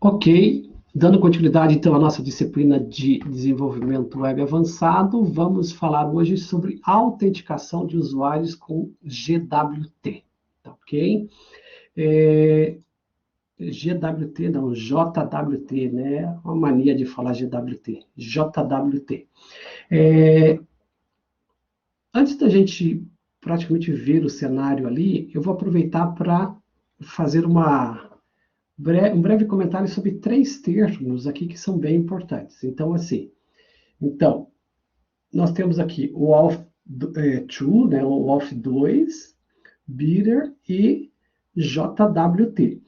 Ok, dando continuidade então à nossa disciplina de desenvolvimento web avançado, vamos falar hoje sobre autenticação de usuários com GWT, tá ok? GWT não, JWT, né? Uma mania de falar GWT, JWT. Antes da gente praticamente ver o cenário ali, eu vou aproveitar para fazer um breve comentário sobre três termos aqui que são bem importantes. Então, nós temos aqui o auth2, né, o auth2, bidder e JWT.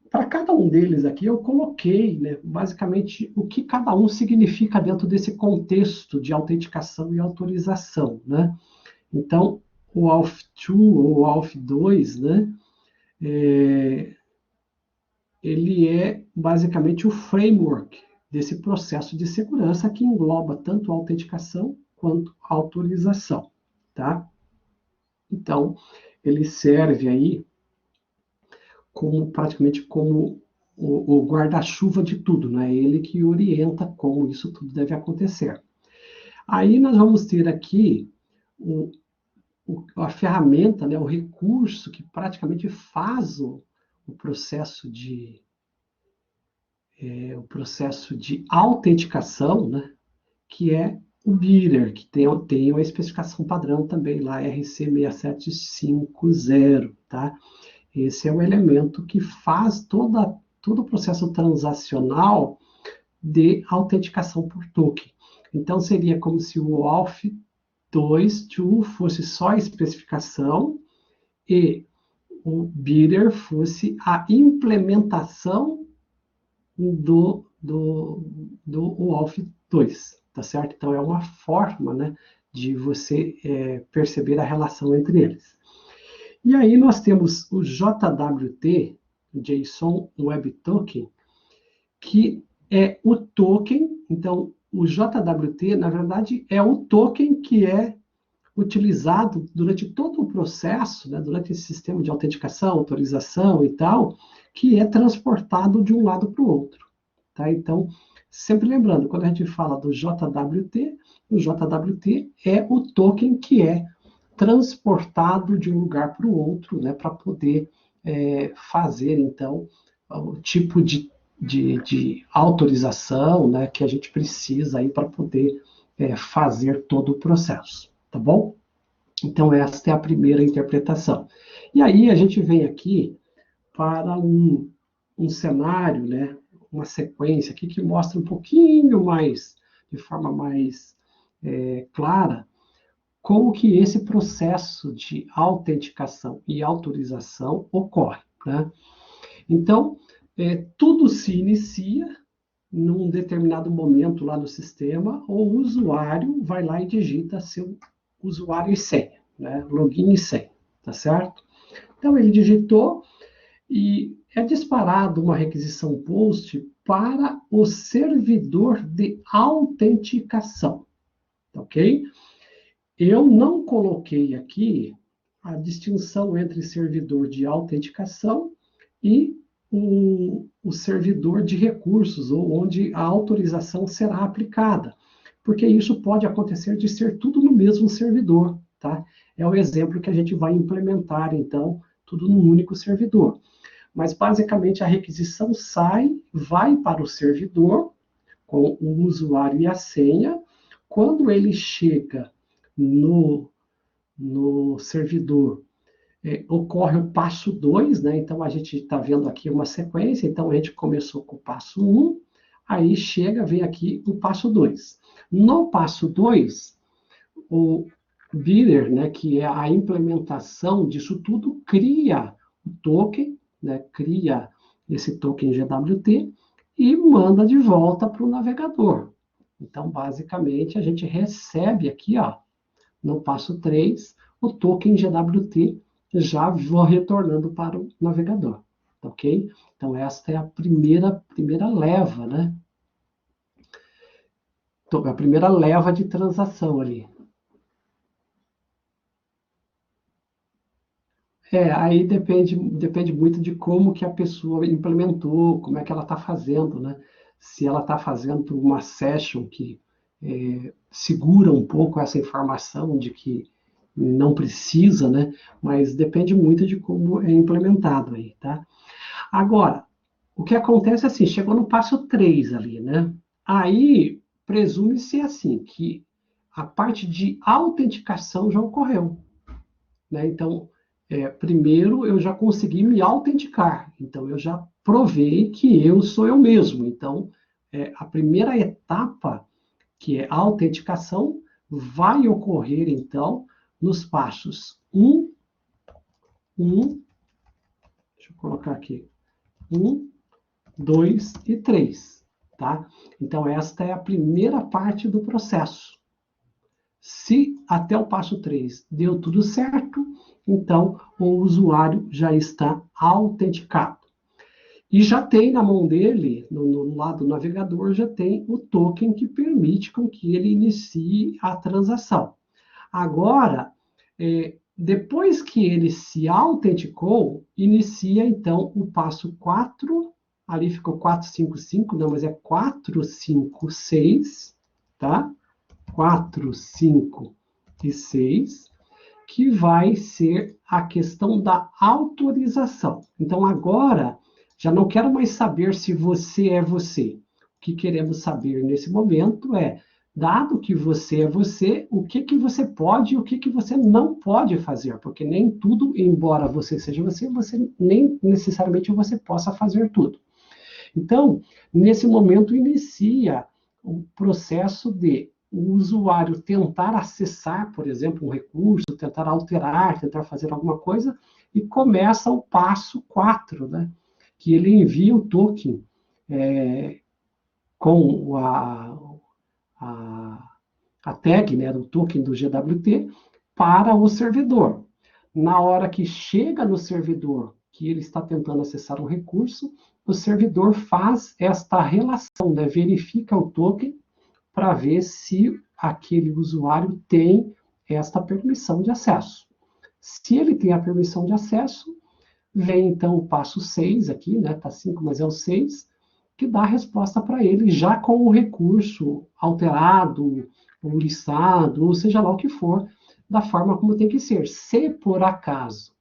Para cada um deles aqui, eu coloquei, né, basicamente o que cada um significa dentro desse contexto de autenticação e autorização, né? Então, o auth2 ou o auth2, né, ele é basicamente o framework desse processo de segurança que engloba tanto a autenticação quanto a autorização, tá? Então, ele serve aí praticamente como o guarda-chuva de tudo, né? Ele que orienta como isso tudo deve acontecer. Aí nós vamos ter aqui a ferramenta, né, o recurso que praticamente faz o processo de autenticação, né, que é o bidder, que tem uma especificação padrão também lá, RC6750, tá? Esse é o elemento que faz todo o processo transacional de autenticação por token. Então, seria como se o auth2 fosse só a especificação e o bidder fosse a implementação do auth2, tá certo? Então, é uma forma, né, de você perceber a relação entre eles. E aí nós temos o JWT, JSON Web Token, que é o token. Então, o JWT, na verdade, é o token que é utilizado durante todo o processo, né, durante esse sistema de autenticação, autorização e tal, que é transportado de um lado para o outro. Tá? Então, sempre lembrando, quando a gente fala do JWT, o JWT é o token que é transportado de um lugar para o outro, né, para poder fazer, então, o tipo de autorização, né, que a gente precisa aí para poder fazer todo o processo, tá bom? Então, esta é a primeira interpretação. E aí a gente vem aqui para um cenário, né, uma sequência aqui que mostra um pouquinho mais, de forma mais clara, como que esse processo de autenticação e autorização ocorre, né? Então, tudo se inicia num determinado momento lá no sistema, o usuário vai lá e digita seu usuário e senha, né? Login e senha, tá certo? Então, ele digitou e é disparado uma requisição POST para o servidor de autenticação, tá ok? Eu não coloquei aqui a distinção entre servidor de autenticação e o servidor de recursos, ou onde a autorização será aplicada, porque isso pode acontecer de ser tudo no mesmo servidor, tá? É o exemplo que a gente vai implementar, então, tudo num único servidor. Mas, basicamente, a requisição vai para o servidor, com o usuário e a senha. Quando ele chega no servidor, ocorre o passo 2, né? Então, a gente está vendo aqui uma sequência. Então, a gente começou com o passo 1, aí vem aqui o passo 2. No passo 2, o bidder, né, que é a implementação disso tudo, cria o token, né, cria esse token GWT e manda de volta para o navegador. Então, basicamente, a gente recebe aqui, ó, no passo 3, o token GWT já retornando para o navegador, ok? Então, esta é a primeira leva, né? Então, a primeira leva de transação ali. Aí depende muito de como que a pessoa implementou, como é que ela está fazendo, né? Se ela está fazendo uma session que segura um pouco essa informação de que não precisa, né? Mas depende muito de como é implementado aí, tá? Agora, o que acontece é assim, chegou no passo 3 ali, né? Aí presume-se assim, que a parte de autenticação já ocorreu, né? Então, primeiro eu já consegui me autenticar, então eu já provei que eu sou eu mesmo. Então, a primeira etapa, que é a autenticação, vai ocorrer então nos passos 1, deixa eu colocar aqui, 1, 2 e 3, tá? Então, esta é a primeira parte do processo. Se até o passo 3 deu tudo certo, então o usuário já está autenticado. E já tem na mão dele, no lado do navegador, já tem o token que permite com que ele inicie a transação. Agora, depois que ele se autenticou, inicia então o passo 4, ali ficou 455, não, mas é 456, tá? 4, 5 e 6, que vai ser a questão da autorização. Então, agora, já não quero mais saber se você é você. O que queremos saber nesse momento é, dado que você é você, o que você pode e o que você não pode fazer, porque nem tudo, embora você seja você, você nem necessariamente você possa fazer tudo. Então, nesse momento, inicia o processo de o usuário tentar acessar, por exemplo, um recurso, tentar alterar, tentar fazer alguma coisa, e começa o passo 4, né? Que ele envia o token com a, a tag, né, do token do GWT, para o servidor. Na hora que chega no servidor, que ele está tentando acessar um recurso, o servidor faz esta relação, né, verifica o token para ver se aquele usuário tem esta permissão de acesso. Se ele tem a permissão de acesso, vem então o passo 6 aqui, né? Tá 5, mas é o 6, que dá a resposta para ele já com o recurso alterado, ou listado, ou seja lá o que for, da forma como tem que ser. Se por acaso,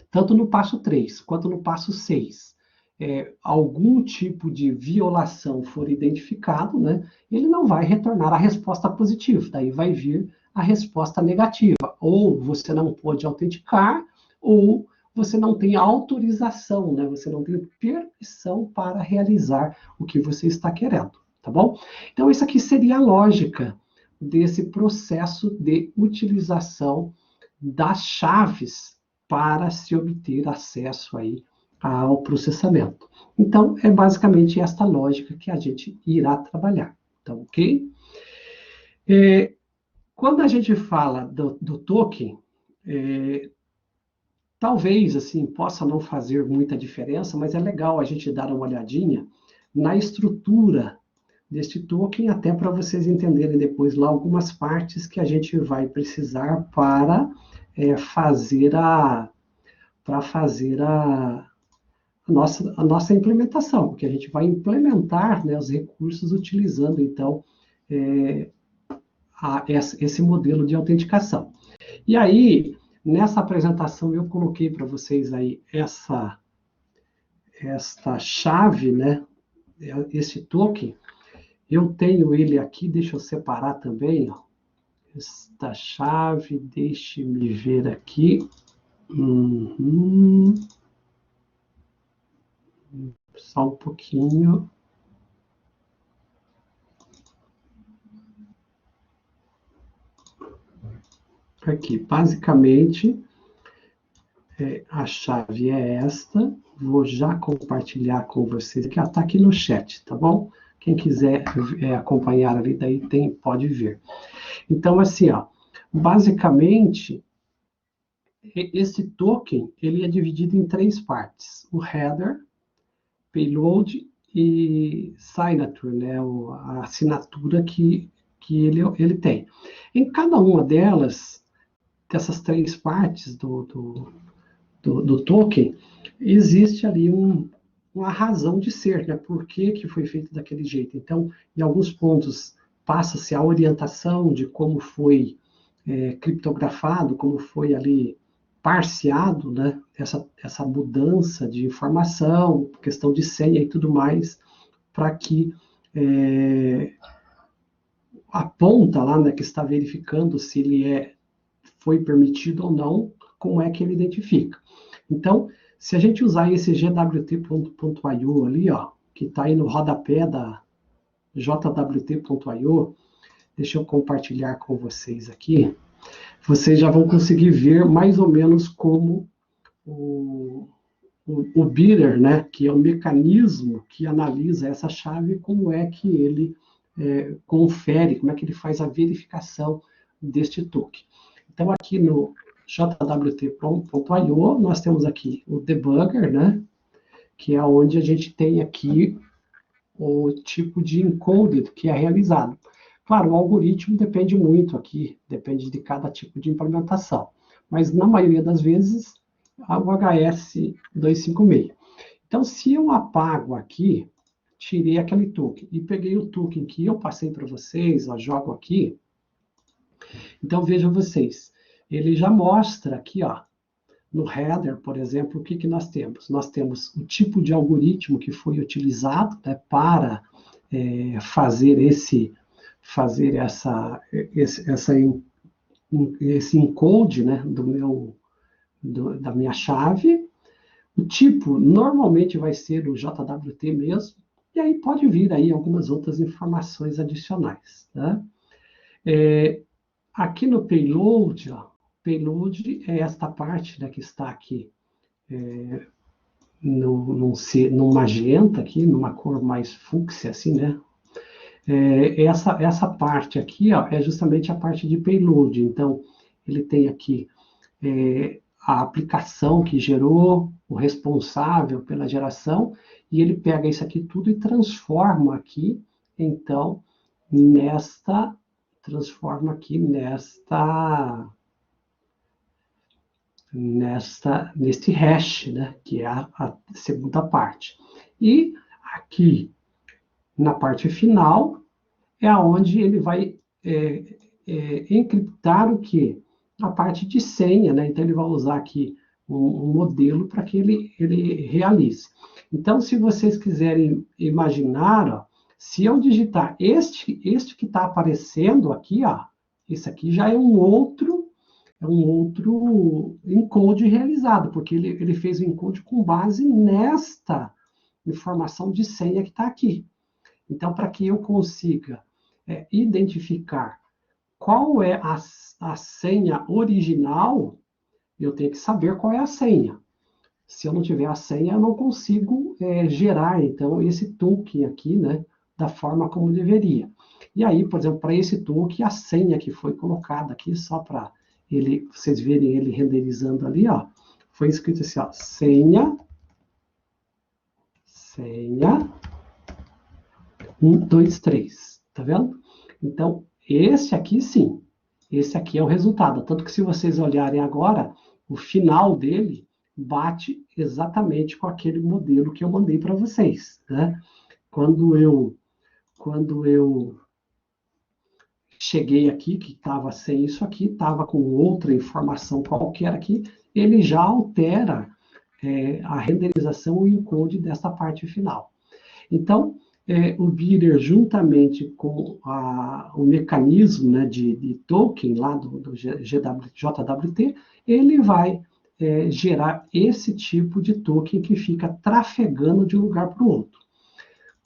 tanto no passo 3 quanto no passo 6, algum tipo de violação for identificado, né, ele não vai retornar a resposta positiva, daí vai vir a resposta negativa. Ou você não pode autenticar, ou você não tem autorização, né, você não tem permissão para realizar o que você está querendo, tá bom? Então, isso aqui seria a lógica desse processo de utilização das chaves para se obter acesso aí ao processamento. Então, é basicamente esta lógica que a gente irá trabalhar, tá ok? Quando a gente fala do token, talvez, assim, possa não fazer muita diferença, mas é legal a gente dar uma olhadinha na estrutura deste token, até para vocês entenderem depois lá algumas partes que a gente vai precisar para fazer a nossa implementação, porque a gente vai implementar, né, os recursos utilizando, então, esse modelo de autenticação. E aí, nessa apresentação, eu coloquei para vocês aí esta chave, né, esse token. Eu tenho ele aqui, deixa eu separar também, ó, esta chave, deixe-me ver aqui. Só um pouquinho. Aqui, basicamente, a chave é esta. Vou já compartilhar com vocês aqui. Está aqui no chat, tá bom? Quem quiser acompanhar ali, daí pode ver. Então, assim, ó, basicamente, esse token ele é dividido em 3 partes: o header, payload e signature, né, a assinatura que ele tem. Em cada uma dessas 3 partes do token, existe ali uma razão de ser, né? Por que foi feito daquele jeito. Então, em alguns pontos, passa-se a orientação de como foi criptografado, como foi ali parseado, né? Essa mudança de informação, questão de senha e tudo mais, para que a ponta lá, né, que está verificando se ele foi permitido ou não, como é que ele identifica. Então, se a gente usar esse gwt.io ali, ó, que está aí no rodapé da jwt.io, deixa eu compartilhar com vocês aqui, vocês já vão conseguir ver mais ou menos como o bidder, né, que é o mecanismo que analisa essa chave, como é que ele confere, como é que ele faz a verificação deste token. Então, aqui no jwt.io, nós temos aqui o debugger, né, que é onde a gente tem aqui o tipo de encoded que é realizado. Claro, o algoritmo depende muito aqui, depende de cada tipo de implementação, mas na maioria das vezes, o HS 256. Então, se eu apago aqui, tirei aquele token e peguei o token que eu passei para vocês, ó, jogo aqui, então vejam vocês, ele já mostra aqui, ó, no header, por exemplo, o que nós temos? Nós temos o tipo de algoritmo que foi utilizado, né, para fazer esse encode, né, da minha chave. O tipo normalmente vai ser o JWT mesmo, e aí pode vir aí algumas outras informações adicionais. Né? Aqui no payload, ó, payload é esta parte, né, que está aqui no magenta, aqui, numa cor mais fúcsia, assim, né? Essa parte aqui, ó, é justamente a parte de payload. Então, ele tem aqui a aplicação que gerou, o responsável pela geração, e ele pega isso aqui tudo e transforma aqui, então, neste hash, né, que é a segunda parte. E aqui, na parte final, é onde ele vai encriptar o quê? A parte de senha, né? Então, ele vai usar aqui um modelo para que ele realize. Então, se vocês quiserem imaginar, ó, se eu digitar este que está aparecendo aqui, ó, esse aqui já é um outro encode realizado, porque ele fez o encode com base nesta informação de senha que está aqui. Então, para que eu consiga identificar qual é a senha original, eu tenho que saber qual é a senha. Se eu não tiver a senha, eu não consigo gerar, então, esse token aqui, né, da forma como deveria. E aí, por exemplo, para esse token, a senha que foi colocada aqui, só para vocês verem ele renderizando ali, ó, foi escrito assim, ó, senha 1, 2, 3, tá vendo? Então, esse aqui sim, esse aqui é o resultado. Tanto que se vocês olharem agora, o final dele bate exatamente com aquele modelo que eu mandei para vocês, né? Quando eu cheguei aqui, que estava sem isso aqui, estava com outra informação qualquer aqui, ele já altera a renderização e o encode dessa parte final. Então, o bidder, juntamente com o mecanismo, né, de token lá do JWT, ele vai gerar esse tipo de token que fica trafegando de um lugar para o outro.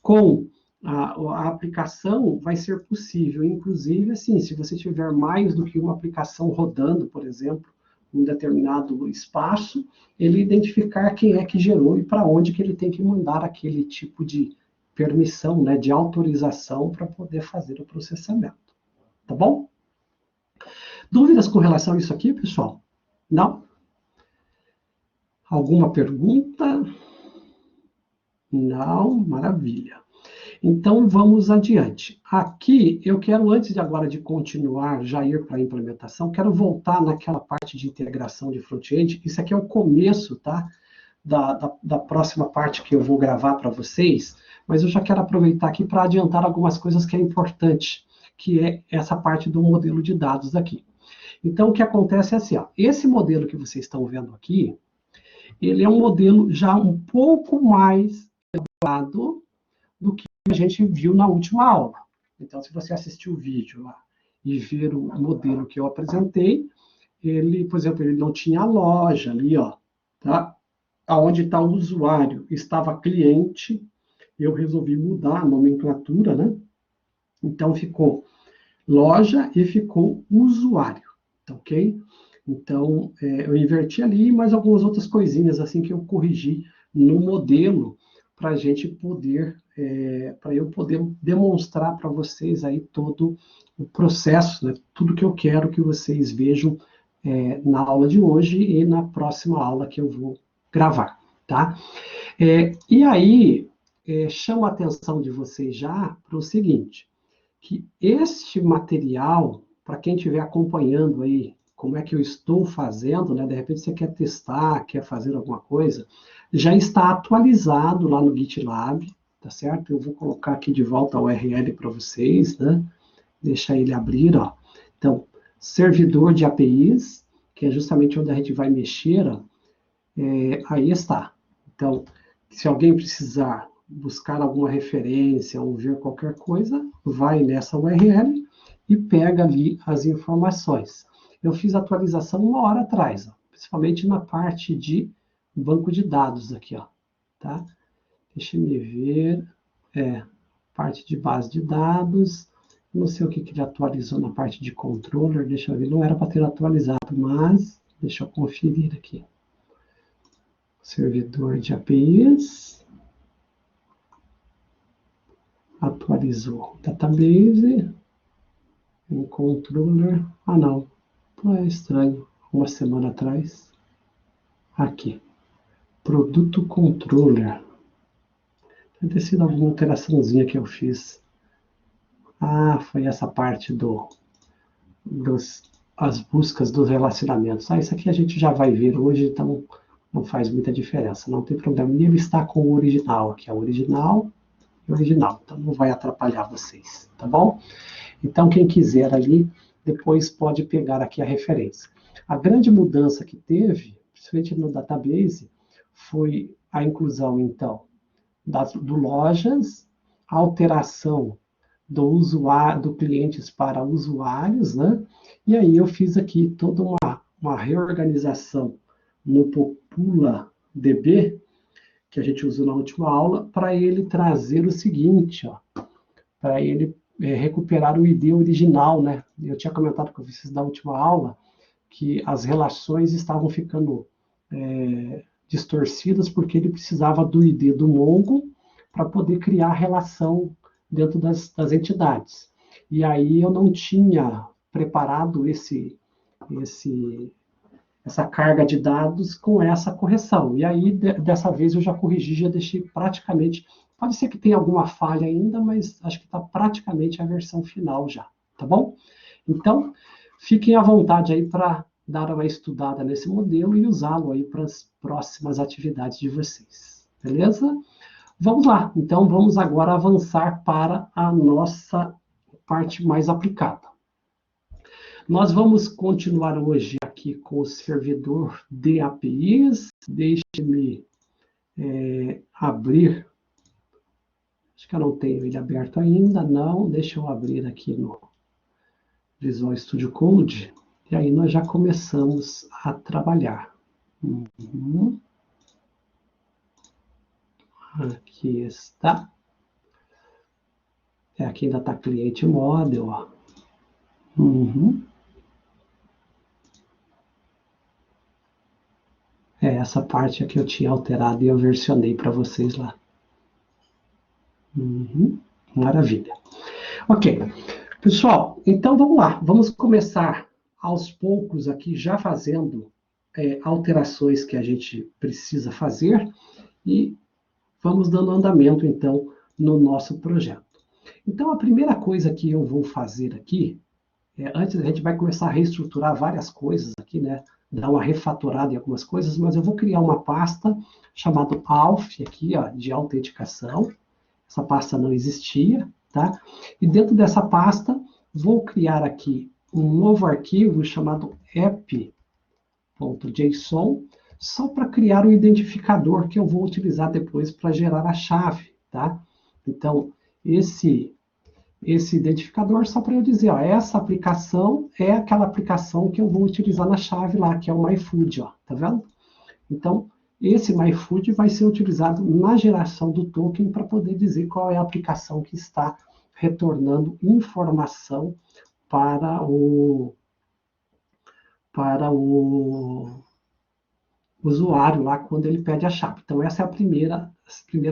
Com a aplicação vai ser possível, inclusive, assim, se você tiver mais do que uma aplicação rodando, por exemplo, um determinado espaço, ele identificar quem é que gerou e para onde que ele tem que mandar aquele tipo de permissão, né, de autorização para poder fazer o processamento. Tá bom? Dúvidas com relação a isso aqui, pessoal? Não? Alguma pergunta? Não? Maravilha. Então, vamos adiante. Aqui, eu quero, antes de agora de continuar, já ir para a implementação, quero voltar naquela parte de integração de front-end. Isso aqui é o começo, tá? Da próxima parte que eu vou gravar para vocês, mas eu já quero aproveitar aqui para adiantar algumas coisas que é importante, que é essa parte do modelo de dados aqui. Então, o que acontece é assim, ó, esse modelo que vocês estão vendo aqui, ele é um modelo já um pouco mais elaborado do que a gente viu na última aula. Então, se você assistiu o vídeo lá e ver o modelo que eu apresentei, ele, por exemplo, ele não tinha a loja ali, ó, tá? Aonde está o usuário, estava cliente, eu resolvi mudar a nomenclatura, né? Então, ficou loja e ficou usuário, tá ok? Então, eu inverti ali, mais algumas outras coisinhas assim que eu corrigi no modelo para a gente poder, para eu poder demonstrar para vocês aí todo o processo, né? Tudo que eu quero que vocês vejam na aula de hoje e na próxima aula que eu vou gravar, tá? E aí, chamo a atenção de vocês já para o seguinte, que este material, para quem estiver acompanhando aí, como é que eu estou fazendo, né? De repente você quer testar, quer fazer alguma coisa, já está atualizado lá no GitLab, tá certo? Eu vou colocar aqui de volta a URL para vocês, né? Deixa ele abrir, ó. Então, servidor de APIs, que é justamente onde a gente vai mexer, ó, aí está. Então, se alguém precisar buscar alguma referência ou ver qualquer coisa, vai nessa URL e pega ali as informações. Eu fiz a atualização 1 hora atrás, ó, principalmente na parte de banco de dados aqui, ó, tá? Deixa eu ver, parte de base de dados, não sei o que ele atualizou na parte de controller, deixa eu ver, não era para ter atualizado, mas deixa eu conferir aqui. Servidor de APIs, atualizou database, em controller, não, é estranho, 1 semana atrás, aqui, produto controller, deve ter sido alguma alteraçãozinha que eu fiz, foi essa parte as buscas dos relacionamentos, isso aqui a gente já vai ver hoje, então não faz muita diferença, não tem problema, e ele está com o original aqui, original, então não vai atrapalhar vocês, tá bom? Então, quem quiser ali, depois pode pegar aqui a referência. A grande mudança que teve, principalmente no database, foi a inclusão, então, do lojas, a alteração do usuário, do clientes para usuários, né? E aí eu fiz aqui toda uma reorganização no Popula DB, que a gente usou na última aula, para ele trazer o seguinte, ó, para ele recuperar o ID original, né? Eu tinha comentado com vocês na última aula que as relações estavam ficando distorcidas porque ele precisava do ID do Mongo para poder criar a relação dentro das entidades. E aí eu não tinha preparado essa carga de dados com essa correção. E aí, dessa vez, eu já corrigi, já deixei praticamente... Pode ser que tenha alguma falha ainda, mas acho que está praticamente a versão final já, tá bom? Então, fiquem à vontade aí para dar uma estudada nesse modelo e usá-lo aí para as próximas atividades de vocês, beleza? Vamos lá, então vamos agora avançar para a nossa parte mais aplicada. Nós vamos continuar hoje aqui com o servidor de APIs. Deixe-me abrir. Acho que eu não tenho ele aberto ainda, não. Deixa eu abrir aqui no Visual Studio Code. E aí nós já começamos a trabalhar. Aqui está. Aqui ainda está cliente model, ó. Essa parte aqui eu tinha alterado e eu versionei para vocês lá. Maravilha. Ok. Pessoal, então vamos lá. Vamos começar aos poucos aqui, já fazendo alterações que a gente precisa fazer e vamos dando andamento, então, no nosso projeto. Então, a primeira coisa que eu vou fazer aqui, antes a gente vai começar a reestruturar várias coisas aqui, né? Dar uma refatorada em algumas coisas, mas eu vou criar uma pasta chamada AUF aqui, ó, de autenticação. Essa pasta não existia, tá? E dentro dessa pasta, vou criar aqui um novo arquivo chamado app.json, só para criar o identificador que eu vou utilizar depois para gerar a chave, tá? Então, esse identificador só para eu dizer, ó, essa aplicação é aquela aplicação que eu vou utilizar na chave lá, que é o MyFood, ó, tá vendo? Então, esse MyFood vai ser utilizado na geração do token para poder dizer qual é a aplicação que está retornando informação para o usuário lá quando ele pede a chave. Então, essa é a primeira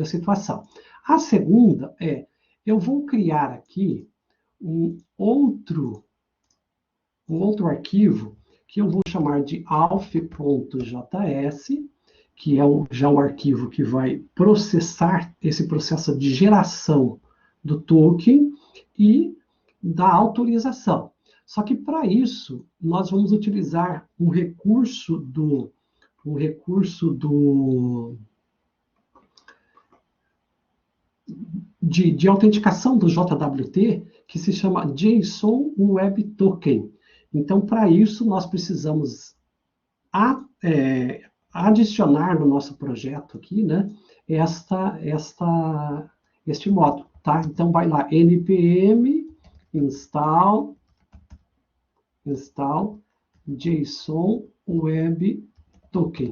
situação. A segunda é, eu vou criar aqui um outro arquivo que eu vou chamar de alf.js, que é já o arquivo que vai processar esse processo de geração do token e da autorização. Só que para isso, nós vamos utilizar um recurso de autenticação do JWT, que se chama JSON Web Token. Então, para isso, nós precisamos adicionar no nosso projeto aqui, né, este módulo, tá? Então, vai lá, npm install JSON Web Token.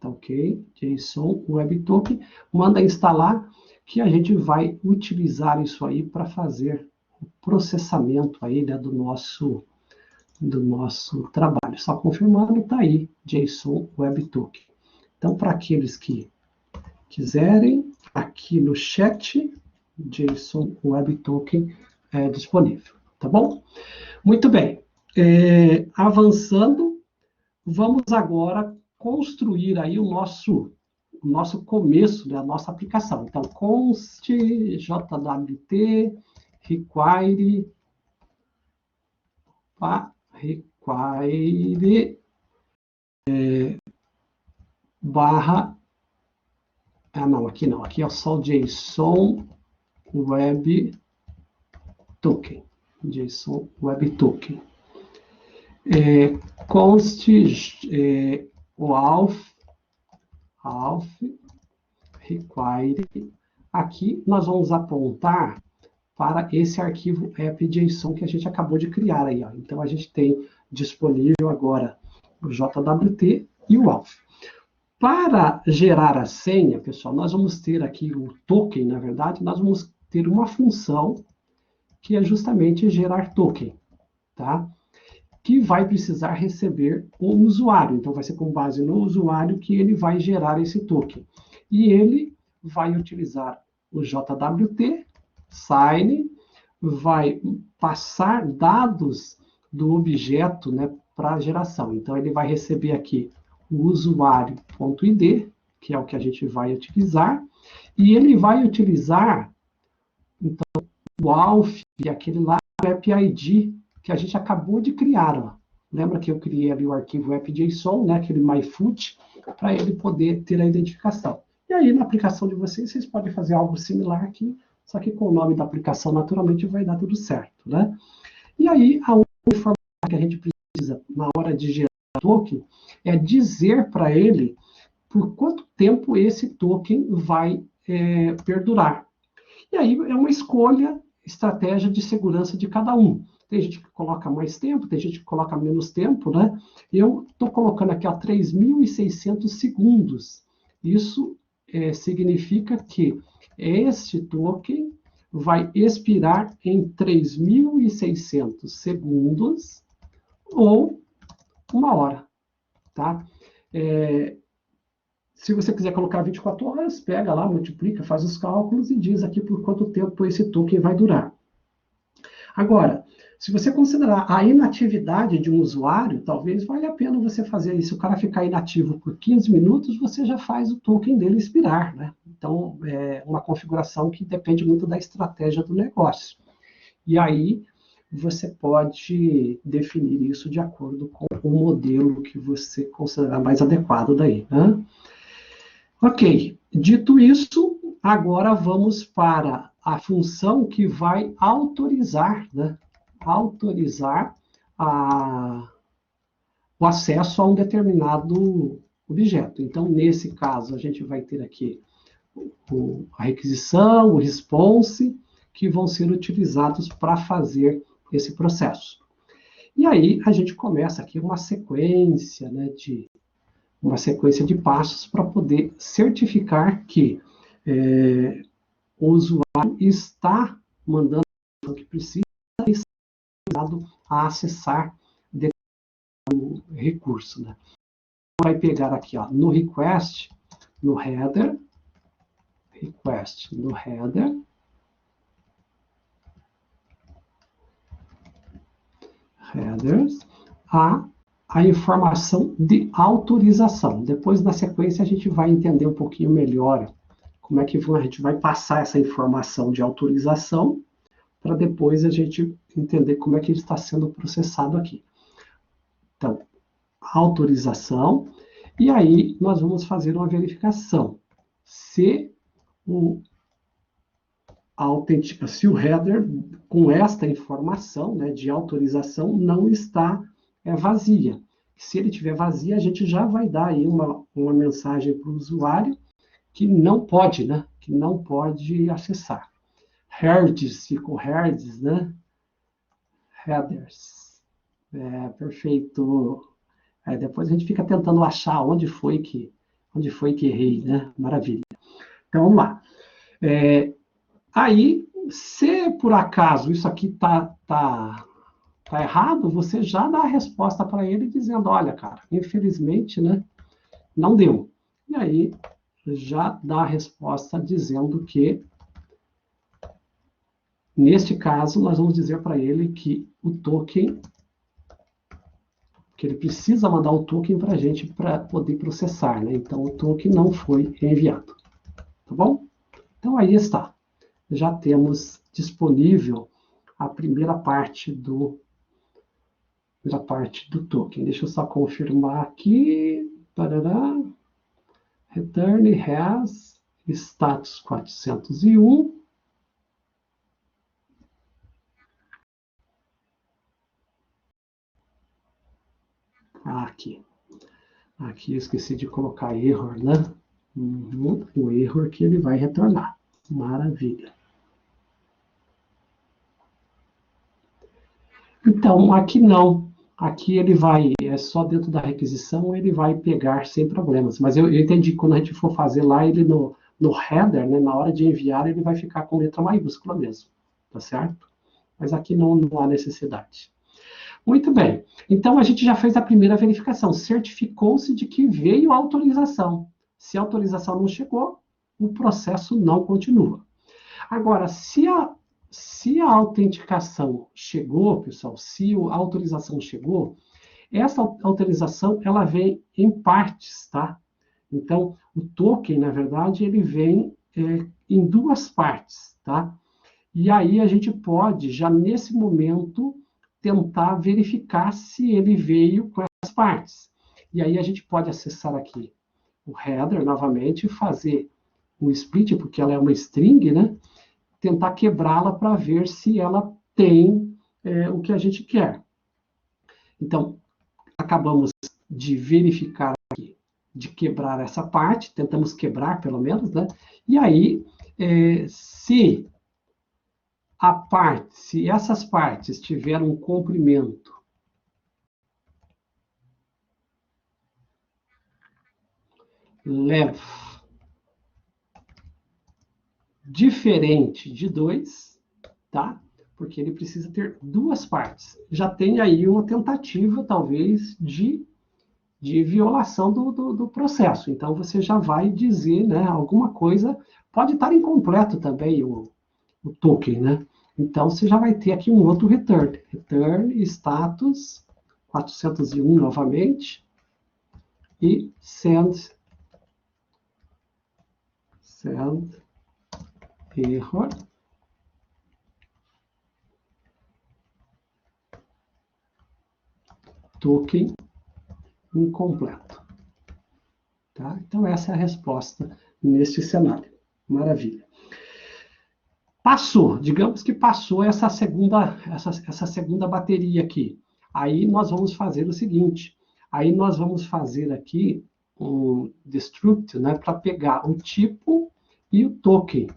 Tá ok? JSON Web Token. Manda instalar, que a gente vai utilizar isso aí para fazer o processamento aí, né, do nosso trabalho. Só confirmando, está aí, JSON Web Token. Então, para aqueles que quiserem, aqui no chat, JSON Web Token é disponível, tá bom? Muito bem. Avançando, vamos agora construir aí o nosso começo da nossa aplicação. Então, const jwt require barra... não, aqui não. Aqui é só o JSON Web Token. JSON Web Token. Const o alf require. Aqui nós vamos apontar para esse arquivo app.json que a gente acabou de criar aí, ó. Então a gente tem disponível agora o JWT e o alf. Para gerar a senha, pessoal, nós vamos ter aqui o token, na verdade, nós vamos ter uma função que é justamente gerar token, tá? Que vai precisar receber o usuário. Então, vai ser com base no usuário que ele vai gerar esse token. E ele vai utilizar o JWT, sign, vai passar dados do objeto, né, para a geração. Então, ele vai receber aqui o usuário.id, que é o que a gente vai utilizar, e ele vai utilizar, então, o alf, aquele lá, o app.id, que a gente acabou de criar. Ó. Lembra que eu criei ali o arquivo app.json, né, aquele myfood, para ele poder ter a identificação. E aí, na aplicação de vocês podem fazer algo similar aqui, só que com o nome da aplicação, naturalmente, vai dar tudo certo. Né? E aí, a única informação que a gente precisa na hora de gerar o token é dizer para ele por quanto tempo esse token vai perdurar. E aí, é uma estratégia de segurança de cada um. Tem gente que coloca mais tempo, tem gente que coloca menos tempo, né? Eu estou colocando aqui, ó, 3.600 segundos. Isso significa que este token vai expirar em 3.600 segundos ou 1 hora, tá? Se você quiser colocar 24 horas, pega lá, multiplica, faz os cálculos e diz aqui por quanto tempo esse token vai durar. Agora, se você considerar a inatividade de um usuário, talvez valha a pena você fazer isso. Se o cara ficar inativo por 15 minutos, você já faz o token dele expirar, né? Então, Então, é uma configuração que depende muito da estratégia do negócio. E aí, você pode definir isso de acordo com o modelo que você considerar mais adequado daí, né? Ok, dito isso, agora vamos para a função que vai autorizar, né? Autorizar o acesso a um determinado objeto. Então, nesse caso, a gente vai ter aqui a requisição, o response, que vão ser utilizados para fazer esse processo. E aí, a gente começa aqui uma sequência, né, uma sequência de passos para poder certificar que o usuário está mandando o que precisa e está autorizado a acessar o recurso, né? Vai pegar aqui, ó, no request, no header, request no header, headers, a informação de autorização. Depois, na sequência, a gente vai entender um pouquinho melhor como é que a gente vai passar essa informação de autorização para depois a gente entender como é que ele está sendo processado aqui. Então, autorização, e aí nós vamos fazer uma verificação. Se o header com esta informação, né, de autorização não está vazia. Se ele estiver vazia, a gente já vai dar aí uma mensagem para o usuário que não pode, né, que não pode acessar. Headers, ficou headers, né? Headers. Perfeito. Depois a gente fica tentando achar onde foi que errei, né? Maravilha. Então, vamos lá. Aí, se por acaso isso aqui tá errado, você já dá a resposta para ele dizendo, olha, cara, infelizmente, né, não deu. E aí, já dá a resposta dizendo que, neste caso, nós vamos dizer para ele que o token, que ele precisa mandar o token para a gente para poder processar, né? Então, o token não foi enviado. Tá bom? Então, aí está. Já temos disponível a primeira parte do token. Deixa eu só confirmar aqui. Tarará. Return has status 401. Aqui eu esqueci de colocar error, né? O error que ele vai retornar. Maravilha. Então, aqui não. Aqui ele vai, só dentro da requisição, ele vai pegar sem problemas. Mas eu entendi que quando a gente for fazer lá, ele no header, né, na hora de enviar, ele vai ficar com letra maiúscula mesmo. Tá certo? Mas aqui não há necessidade. Muito bem. Então, a gente já fez a primeira verificação. Certificou-se de que veio a autorização. Se a autorização não chegou, o processo não continua. Agora, se a autenticação chegou, pessoal, se a autorização chegou, essa autorização, ela vem em partes, tá? Então, o token, na verdade, ele vem em duas partes, tá? E aí a gente pode, já nesse momento, tentar verificar se ele veio com essas partes. E aí a gente pode acessar aqui o header novamente e fazer o split, porque ela é uma string, né? Tentar quebrá-la para ver se ela tem o que a gente quer. Então, acabamos de verificar aqui, de quebrar essa parte, tentamos quebrar pelo menos, né? E aí, se essas partes tiveram um comprimento length diferente de 2, tá? Porque ele precisa ter duas partes. Já tem aí uma tentativa, talvez, de violação do processo. Então, você já vai dizer, né, alguma coisa, pode estar incompleto também o token, né? Então, você já vai ter aqui um outro return. Return status 401 novamente e send send error token incompleto. Tá? Então, essa é a resposta neste cenário. Maravilha. Passou, digamos que passou essa segunda bateria aqui. Aí nós vamos fazer o seguinte, aí nós vamos fazer aqui um destruct, né, para pegar o tipo e o token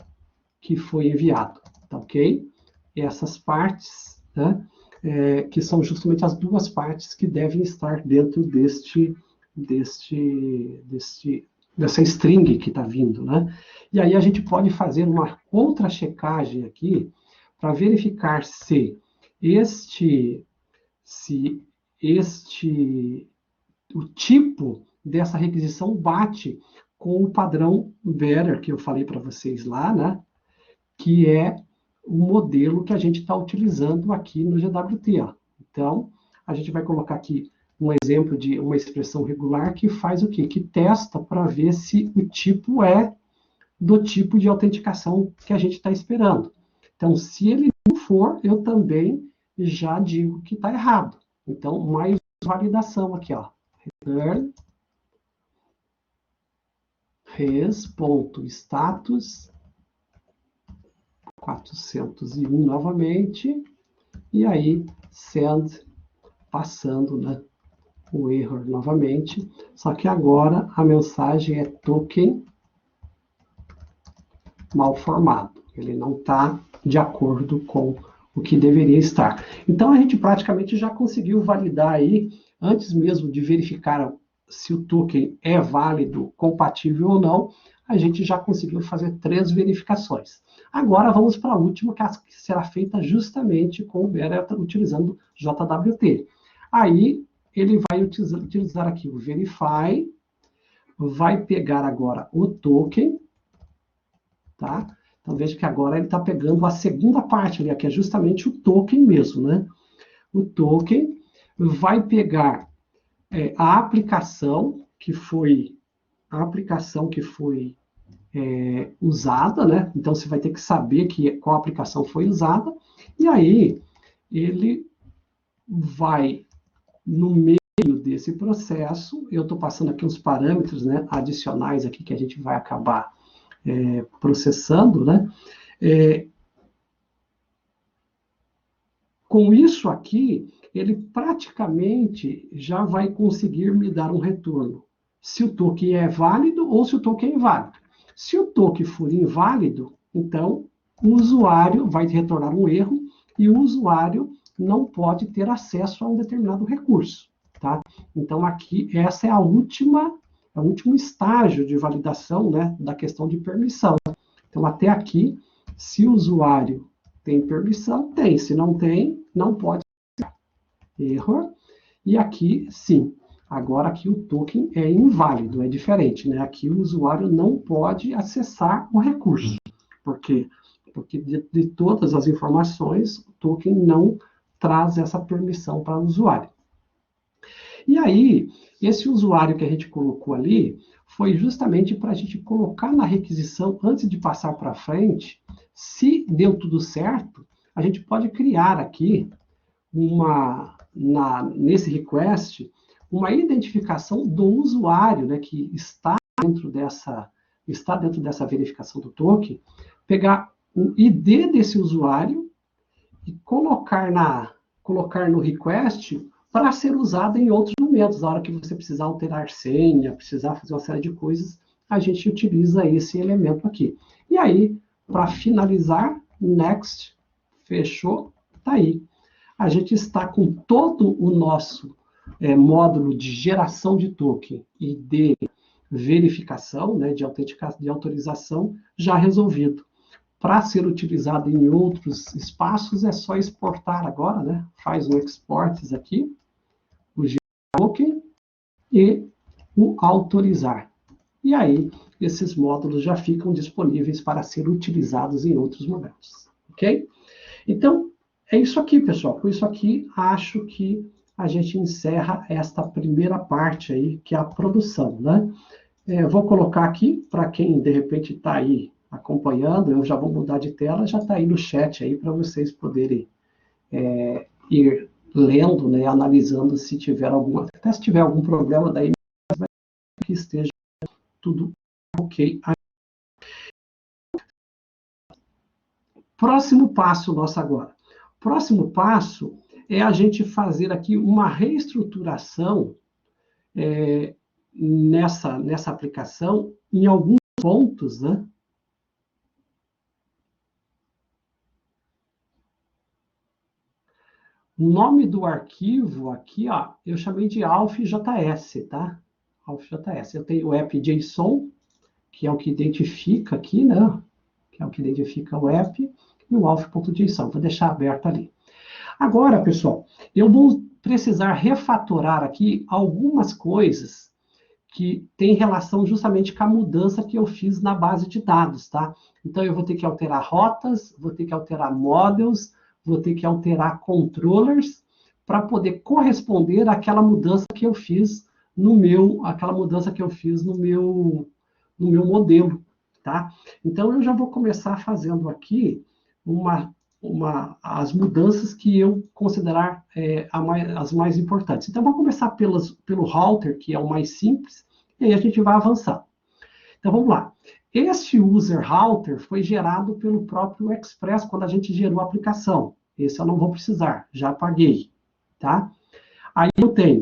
que foi enviado, tá ok? Essas partes, né, que são justamente as duas partes que devem estar dentro dessa string que está vindo, né? E aí a gente pode fazer uma contra-checagem aqui para verificar se o tipo dessa requisição bate com o padrão better que eu falei para vocês lá, né? Que é o modelo que a gente está utilizando aqui no GWT. Ó. Então, a gente vai colocar aqui um exemplo de uma expressão regular que faz o quê? Que testa para ver se o tipo é do tipo de autenticação que a gente está esperando. Então, se ele não for, eu também já digo que está errado. Então, mais validação aqui, ó. Return res.status 401 novamente, e aí send passando, né, o error novamente, só que agora a mensagem é token mal formado, ele não está de acordo com o que deveria estar. Então a gente praticamente já conseguiu validar aí, antes mesmo de verificar se o token é válido, compatível ou não, a gente já conseguiu fazer 3 verificações. Agora vamos para a última, que será feita justamente com o Better utilizando JWT. Aí ele vai utilizar aqui o verify, vai pegar agora o token, tá? Então veja que agora ele está pegando a segunda parte ali, que é justamente o token mesmo, né? O token vai pegar a aplicação que foi usada, né? Então você vai ter que saber qual aplicação foi usada, e aí ele vai no meio desse processo, eu estou passando aqui uns parâmetros, né, adicionais aqui que a gente vai acabar processando, né? Com isso aqui, ele praticamente já vai conseguir me dar um retorno. Se o token é válido ou se o token é inválido. Se o token for inválido, então o usuário vai retornar um erro e o usuário não pode ter acesso a um determinado recurso. Tá? Então aqui, essa é o último estágio de validação, né, da questão de permissão. Então até aqui, se o usuário tem permissão, tem. Se não tem, não pode ser. Error. E aqui, sim. Agora aqui o token é inválido, é diferente, né? Aqui o usuário não pode acessar o recurso. Por quê? Porque de todas as informações, o token não traz essa permissão para o usuário. E aí, esse usuário que a gente colocou ali, foi justamente para a gente colocar na requisição, antes de passar para frente, se deu tudo certo, a gente pode criar aqui, nesse request, uma identificação do usuário, né, que está dentro dessa verificação do token, pegar o ID desse usuário e colocar no request para ser usado em outros momentos. Na hora que você precisar alterar senha, precisar fazer uma série de coisas, a gente utiliza esse elemento aqui. E aí, para finalizar, next, fechou, está aí. A gente está com todo o nosso módulo de geração de token e de verificação, né, de autorização, já resolvido. Para ser utilizado em outros espaços, é só exportar agora, né? Faz um exports aqui, o token e o autorizar. E aí, esses módulos já ficam disponíveis para ser utilizados em outros momentos. Ok? Então, é isso aqui, pessoal. Com isso aqui, acho que a gente encerra esta primeira parte aí, que é a produção, né? Vou colocar aqui, para quem, de repente, está aí acompanhando, eu já vou mudar de tela, já está aí no chat aí, para vocês poderem ir lendo, né, analisando se tiver alguma, até se tiver algum problema, daí que esteja tudo ok. Próximo passo nosso agora. Próximo passo é a gente fazer aqui uma reestruturação nessa aplicação em alguns pontos, né? O nome do arquivo aqui, ó, eu chamei de AlfJS, tá? AlfJS. Eu tenho o app.json, que é o que identifica aqui, né? Que é o que identifica o app, e o alf.json. Vou deixar aberto ali. Agora, pessoal, eu vou precisar refatorar aqui algumas coisas que têm relação justamente com a mudança que eu fiz na base de dados, tá? Então, eu vou ter que alterar rotas, vou ter que alterar models, vou ter que alterar controllers para poder corresponder àquela mudança que eu fiz no meu modelo, tá? Então, eu já vou começar fazendo aqui as mudanças que eu considerar as mais importantes. Então, vou começar pelo router, que é o mais simples, e aí a gente vai avançar. Então, vamos lá. Este user router foi gerado pelo próprio Express quando a gente gerou a aplicação. Esse eu não vou precisar, já apaguei, tá? Aí eu tenho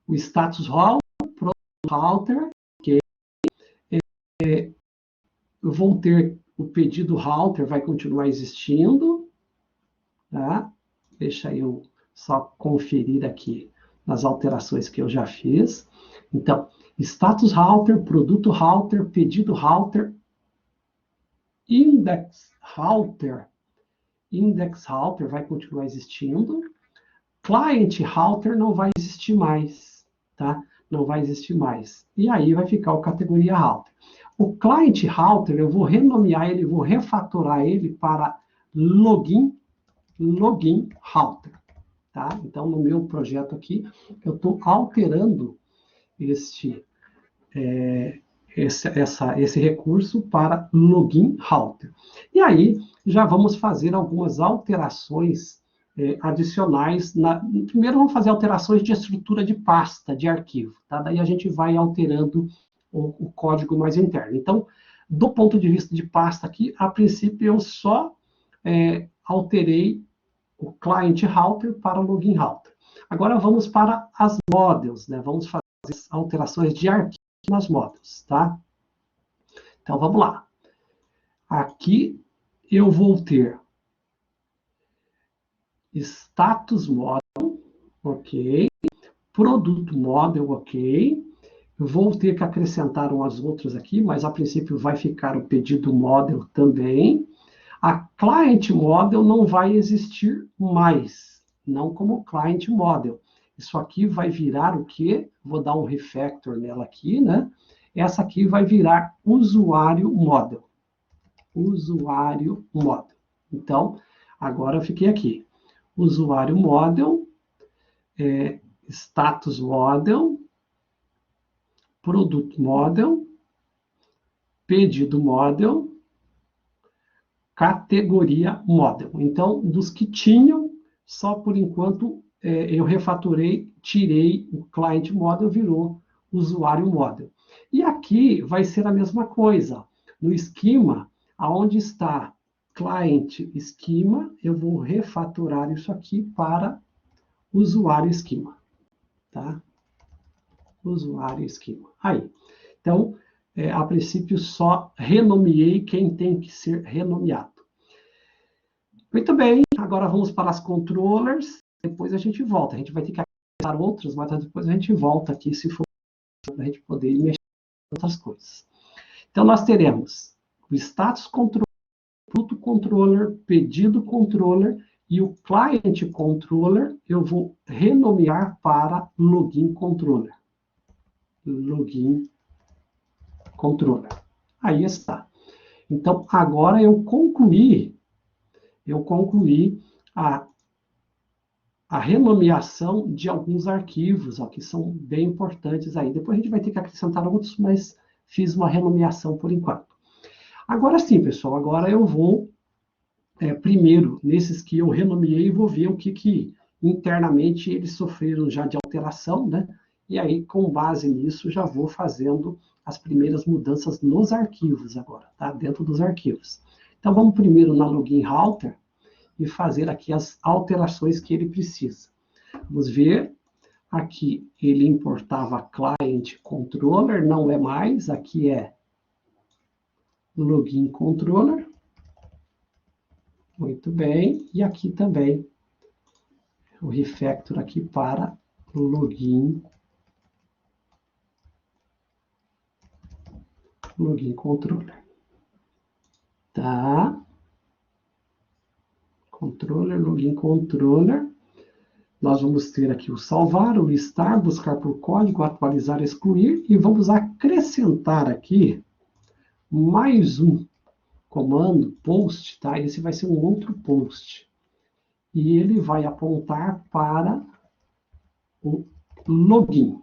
o status router, que eu vou ter o pedido router, vai continuar existindo, tá? Deixa eu só conferir aqui nas alterações que eu já fiz. Então, status router, produto router, pedido router, index router vai continuar existindo. Client router não vai existir mais, tá? Não vai existir mais. E aí vai ficar o categoria router. O client router, eu vou renomear ele, vou refatorar ele para login router, tá? Então, no meu projeto aqui, eu estou alterando esse recurso para login router. E aí, já vamos fazer algumas alterações adicionais. Primeiro, vamos fazer alterações de estrutura de pasta, de arquivo. Tá? Daí a gente vai alterando o código mais interno. Então, do ponto de vista de pasta aqui, a princípio, eu só alterei o client router para o login router. Agora, vamos para as models, né? Vamos fazer alterações de arquivo nas models, tá? Então, vamos lá. Aqui, eu vou ter status model, ok. Produto model, ok. Vou ter que acrescentar umas outras aqui, mas a princípio vai ficar o pedido model também. A client model não vai existir mais, não como client model. Isso aqui vai virar o quê? Vou dar um refactor nela aqui, né? Essa aqui vai virar usuário model. Usuário model. Então, agora eu fiquei aqui. Usuário model, status model, produto model, pedido model, categoria model. Então, dos que tinham, só por enquanto eu refatorei, tirei o client model, virou usuário model. E aqui vai ser a mesma coisa. No esquema, aonde está client esquema, eu vou refatorar isso aqui para usuário esquema. Tá? Usuário esquema. Aí. Então, a princípio, só renomeei quem tem que ser renomeado. Muito bem, agora vamos para as controllers. Depois a gente volta. A gente vai ter que acessar outros, mas depois a gente volta aqui, se for para a gente poder mexer em outras coisas. Então, nós teremos o status controller, produto controller, pedido controller e o client controller, eu vou renomear para login controller. Login controller. Aí está. Então, agora eu concluí a a renomeação de alguns arquivos, ó, que são bem importantes aí. Depois a gente vai ter que acrescentar outros, mas fiz uma renomeação por enquanto. Agora sim, pessoal, agora eu vou, primeiro, nesses que eu renomeei, vou ver o que internamente eles sofreram já de alteração, né? E aí, com base nisso, já vou fazendo as primeiras mudanças nos arquivos agora, tá? Dentro dos arquivos. Então, vamos primeiro na login router e fazer aqui as alterações que ele precisa. Vamos ver, aqui ele importava client controller, não é mais, aqui é login controller. Muito bem, e aqui também o refactor aqui para login controller. Tá? Controller, login controller. Nós vamos ter aqui o salvar, o listar, buscar por código, atualizar, excluir, e vamos acrescentar aqui mais um comando, post, tá? Esse vai ser um outro post. E ele vai apontar para o login,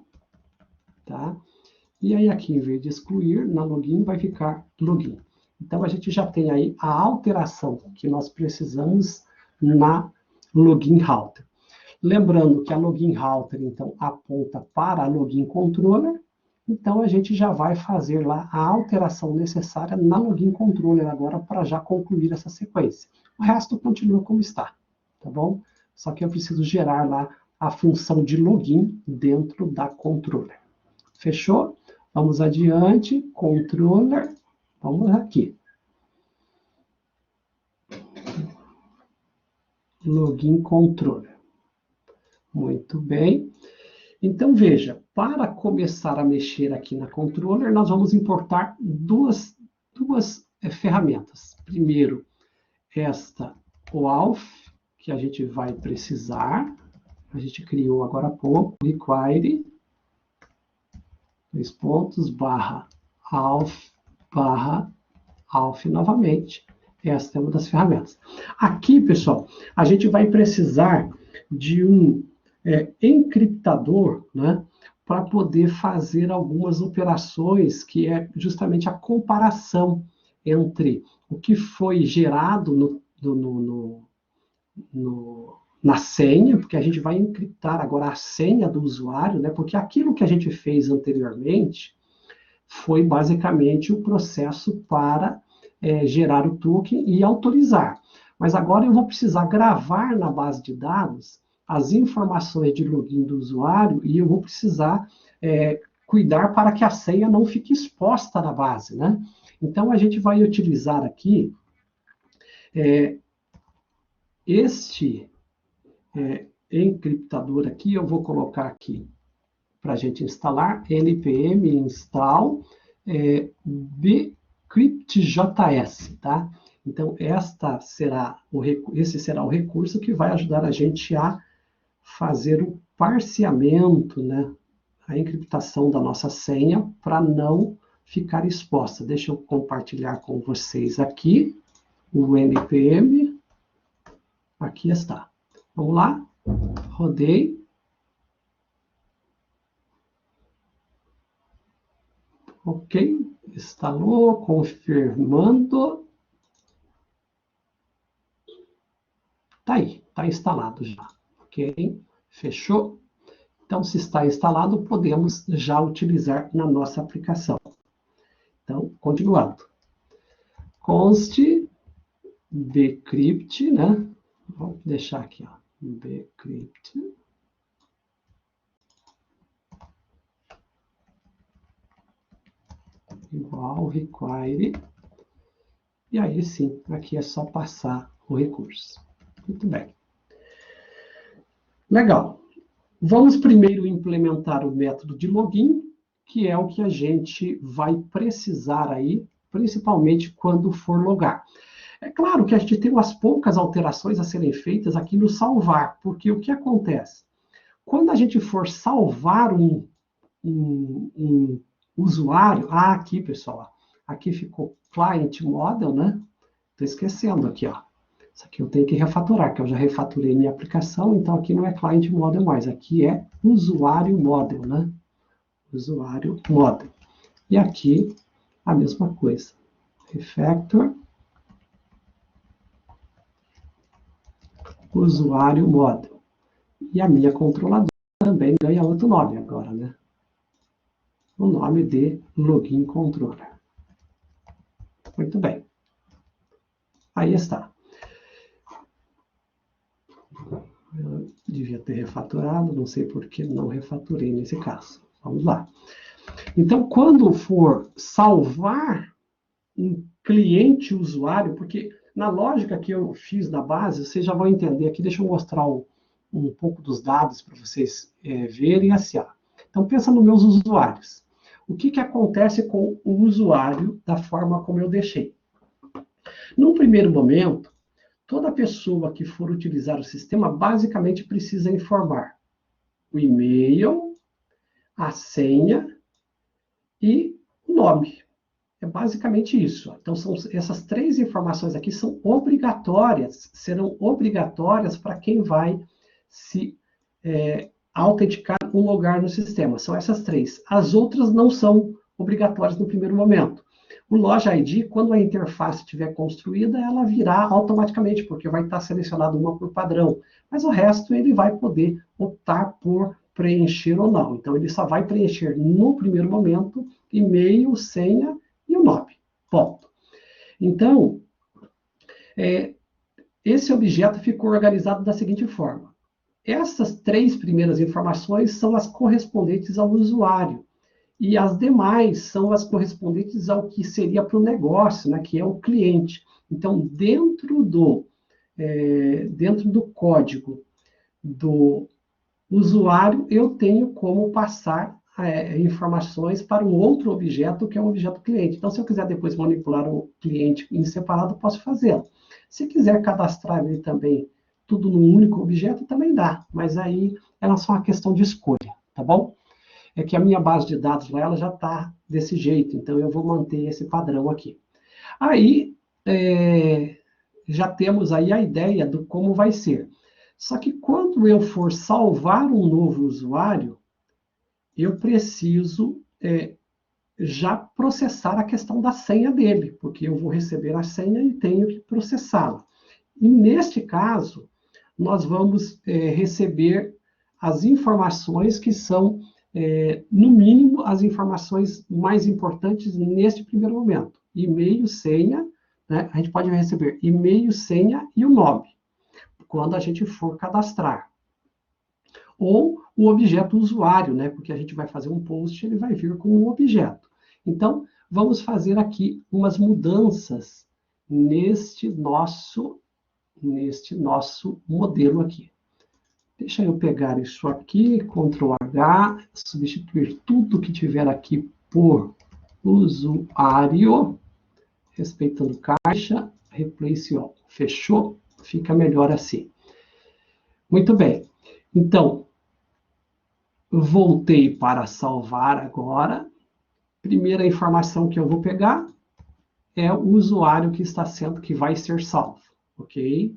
tá? E aí aqui, em vez de excluir, na login vai ficar login. Então, a gente já tem aí a alteração que nós precisamos na login router. Lembrando que a login router, então, aponta para a login controller, então a gente já vai fazer lá a alteração necessária na login controller agora para já concluir essa sequência. O resto continua como está, tá bom? Só que eu preciso gerar lá a função de login dentro da controller. Fechou? Vamos adiante, controller, vamos aqui. Login controller. Muito bem. Então, veja, para começar a mexer aqui na controller, nós vamos importar duas ferramentas. Primeiro, esta OAuth, que a gente vai precisar. A gente criou agora há pouco, require, auth novamente. Esta é uma das ferramentas. Aqui, pessoal, a gente vai precisar de um encriptador, né, para poder fazer algumas operações, que é justamente a comparação entre o que foi gerado na senha, porque a gente vai encriptar agora a senha do usuário, né, porque aquilo que a gente fez anteriormente foi basicamente o processo para gerar o token e autorizar. Mas agora eu vou precisar gravar na base de dados as informações de login do usuário e eu vou precisar cuidar para que a senha não fique exposta na base, né? Então, a gente vai utilizar aqui este encriptador aqui, eu vou colocar aqui para a gente instalar, npm install bcryptjs, tá? Então, esse será o recurso que vai ajudar a gente a fazer o parseamento, né, a encriptação da nossa senha para não ficar exposta. Deixa eu compartilhar com vocês aqui o npm. Aqui está. Vamos lá. Rodei. Ok. Instalou, confirmando. Tá aí, tá instalado já. Ok? Fechou? Então, se está instalado, podemos já utilizar na nossa aplicação. Então, continuando. Const bcrypt, né? Vamos deixar aqui, ó. Bcrypt. Igual require. E aí sim, aqui é só passar o recurso. Muito bem. Legal. Vamos primeiro implementar o método de login, que é o que a gente vai precisar aí, principalmente quando for logar. É claro que a gente tem umas poucas alterações a serem feitas aqui no salvar, porque o que acontece? Quando a gente for salvar um usuário, aqui, pessoal, aqui ficou client model, né? Estou esquecendo aqui, ó. Isso aqui eu tenho que refatorar, que eu já refatorei minha aplicação, então aqui não é client model mais, aqui é usuário model, né? Usuário model. E aqui a mesma coisa. Refactor, usuário model. E a minha controladora também ganha outro nome agora, né? O nome de login controller. Muito bem. Aí está. Eu devia ter refatorado, não sei por que não refatorei nesse caso. Vamos lá. Então, quando for salvar um cliente usuário, porque na lógica que eu fiz na base, vocês já vão entender aqui, deixa eu mostrar um pouco dos dados para vocês verem assim. Ó. Então, pensa nos meus usuários. O que acontece com o usuário da forma como eu deixei? Num primeiro momento, toda pessoa que for utilizar o sistema basicamente precisa informar o e-mail, a senha e o nome. É basicamente isso. Então, essas 3 informações aqui são obrigatórias, serão obrigatórias para quem vai se autenticar um lugar no sistema. São essas 3. As outras não são obrigatórias no primeiro momento. O Loja ID, quando a interface estiver construída, ela virá automaticamente, porque vai estar selecionado uma por padrão. Mas o resto ele vai poder optar por preencher ou não. Então, ele só vai preencher no primeiro momento e-mail, senha e o nome. Ponto. Então, esse objeto ficou organizado da seguinte forma. Essas 3 primeiras informações são as correspondentes ao usuário. E as demais são as correspondentes ao que seria para o negócio, né, que é o cliente. Então, dentro do código do usuário, eu tenho como passar informações para um outro objeto, que é o objeto cliente. Então, se eu quiser depois manipular o cliente em separado, posso fazê-lo. Se quiser cadastrar ele também tudo num único objeto, também dá. Mas aí é só uma questão de escolha, tá bom? É que a minha base de dados lá, ela já está desse jeito, então eu vou manter esse padrão aqui. Aí, já temos aí a ideia do como vai ser. Só que quando eu for salvar um novo usuário, eu preciso já processar a questão da senha dele, porque eu vou receber a senha e tenho que processá-la. E neste caso, nós vamos receber as informações que são, no mínimo, as informações mais importantes neste primeiro momento. E-mail, senha, né? A gente pode receber e-mail, senha e o nome, quando a gente for cadastrar. Ou o objeto usuário, né? Porque a gente vai fazer um post, ele vai vir com um objeto. Então, vamos fazer aqui umas mudanças neste nosso modelo aqui. Deixa eu pegar isso aqui, Ctrl H, substituir tudo que tiver aqui por usuário, respeitando caixa, replace all. Fechou? Fica melhor assim. Muito bem. Então, voltei para salvar agora. Primeira informação que eu vou pegar é o usuário que vai ser salvo, ok?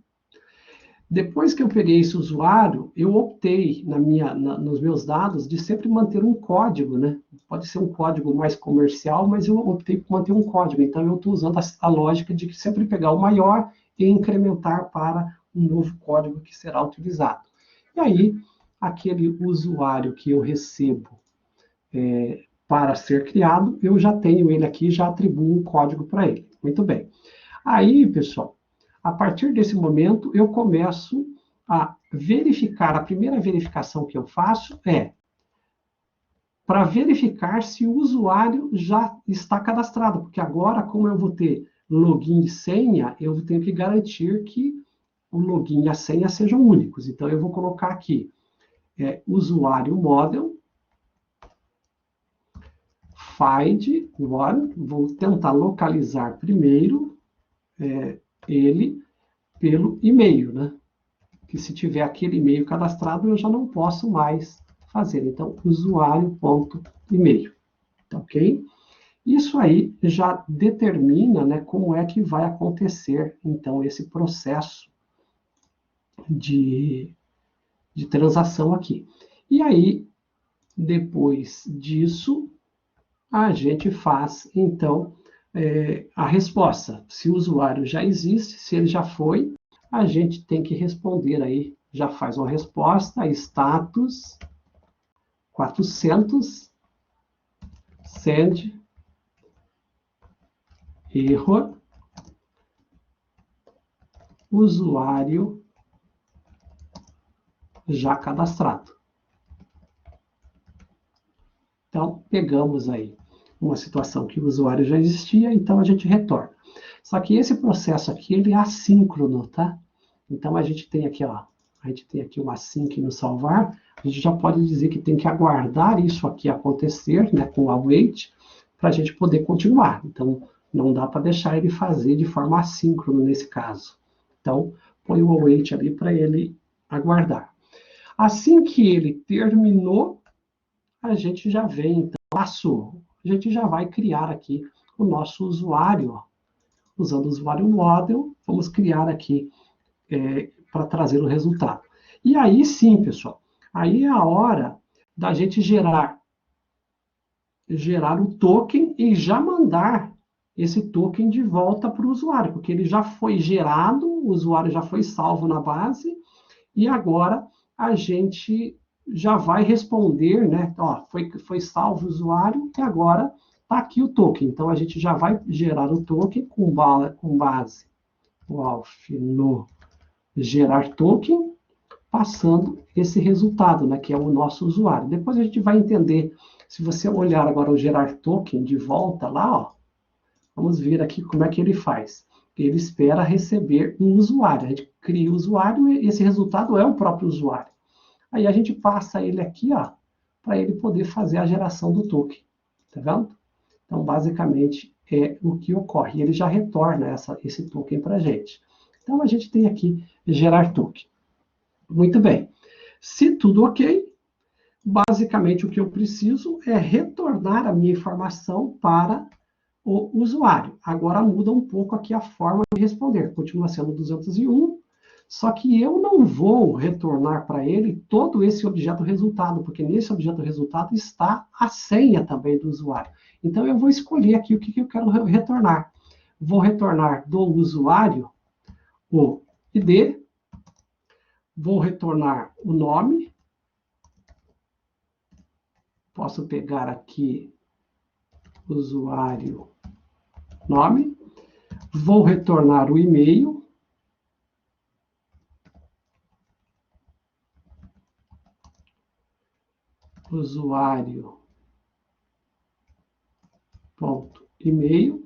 Depois que eu peguei esse usuário, eu optei nos meus dados de sempre manter um código, né? Pode ser um código mais comercial, mas eu optei por manter um código. Então, eu estou usando a lógica de sempre pegar o maior e incrementar para um novo código que será utilizado. E aí, aquele usuário que eu recebo para ser criado, eu já tenho ele aqui, já atribuo um código para ele. Muito bem. Aí, pessoal, a partir desse momento, eu começo a verificar, a primeira verificação que eu faço é para verificar se o usuário já está cadastrado, porque agora, como eu vou ter login e senha, eu tenho que garantir que o login e a senha sejam únicos. Então, eu vou colocar aqui usuário model, find one, vou tentar localizar primeiro ele pelo e-mail, né? Que se tiver aquele e-mail cadastrado, eu já não posso mais fazer. Então, usuário.e-mail. Tá ok? Isso aí já determina, né, como é que vai acontecer, então, esse processo de transação aqui. E aí, depois disso, a gente faz, então, a resposta. Se o usuário já existe, se ele já foi, a gente tem que responder aí, já faz uma resposta, status 400, send, erro, usuário já cadastrado. Então, pegamos aí uma situação que o usuário já existia, então a gente retorna. Só que esse processo aqui, ele é assíncrono, tá? Então, a gente tem aqui, ó, a gente tem aqui uma async no salvar, a gente já pode dizer que tem que aguardar isso aqui acontecer, né, com o await, para a gente poder continuar. Então, não dá para deixar ele fazer de forma assíncrona nesse caso. Então, põe o await ali para ele aguardar. Assim que ele terminou, a gente já vem, então, passou. A gente já vai criar aqui o nosso usuário, ó. Usando o usuário model, vamos criar aqui para trazer o resultado. E aí sim, pessoal, aí é a hora da gente gerar o token e já mandar esse token de volta para o usuário, porque ele já foi gerado, o usuário já foi salvo na base, e agora a gente já vai responder, né? Ó, foi salvo o usuário e agora está aqui o token. Então a gente já vai gerar o token com base o alf no gerar token, passando esse resultado, né? Que é o nosso usuário. Depois a gente vai entender, se você olhar agora o gerar token de volta lá, ó, vamos ver aqui como é que ele faz. Ele espera receber um usuário. A gente cria o usuário e esse resultado é o próprio usuário. Aí a gente passa ele aqui, ó, para ele poder fazer a geração do token. Tá vendo? Então, basicamente, é o que ocorre. Ele já retorna esse token para a gente. Então, a gente tem aqui gerar token. Muito bem. Se tudo ok, basicamente o que eu preciso é retornar a minha informação para o usuário. Agora muda um pouco aqui a forma de responder. Continua sendo 201, só que eu não vou retornar para ele todo esse objeto resultado, porque nesse objeto resultado está a senha também do usuário. Então eu vou escolher aqui o que eu quero retornar. Vou retornar do usuário o ID, vou retornar o nome, posso pegar aqui usuário nome, vou retornar o e-mail, usuário ponto e-mail,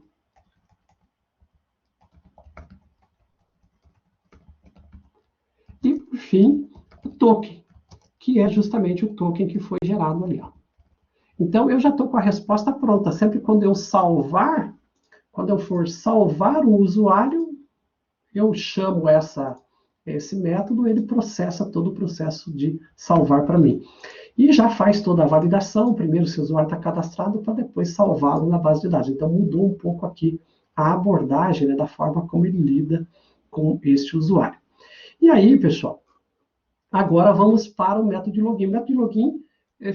e por fim o token, que é justamente o token que foi gerado ali, ó. Então eu já estou com a resposta pronta. Sempre quando eu salvar, quando eu for salvar o usuário, eu chamo esse método, ele processa todo o processo de salvar para mim. E já faz toda a validação, primeiro se o usuário está cadastrado, para depois salvá-lo na base de dados. Então mudou um pouco aqui a abordagem, né, da forma como ele lida com este usuário. E aí, pessoal, agora vamos para o método de login. O método de login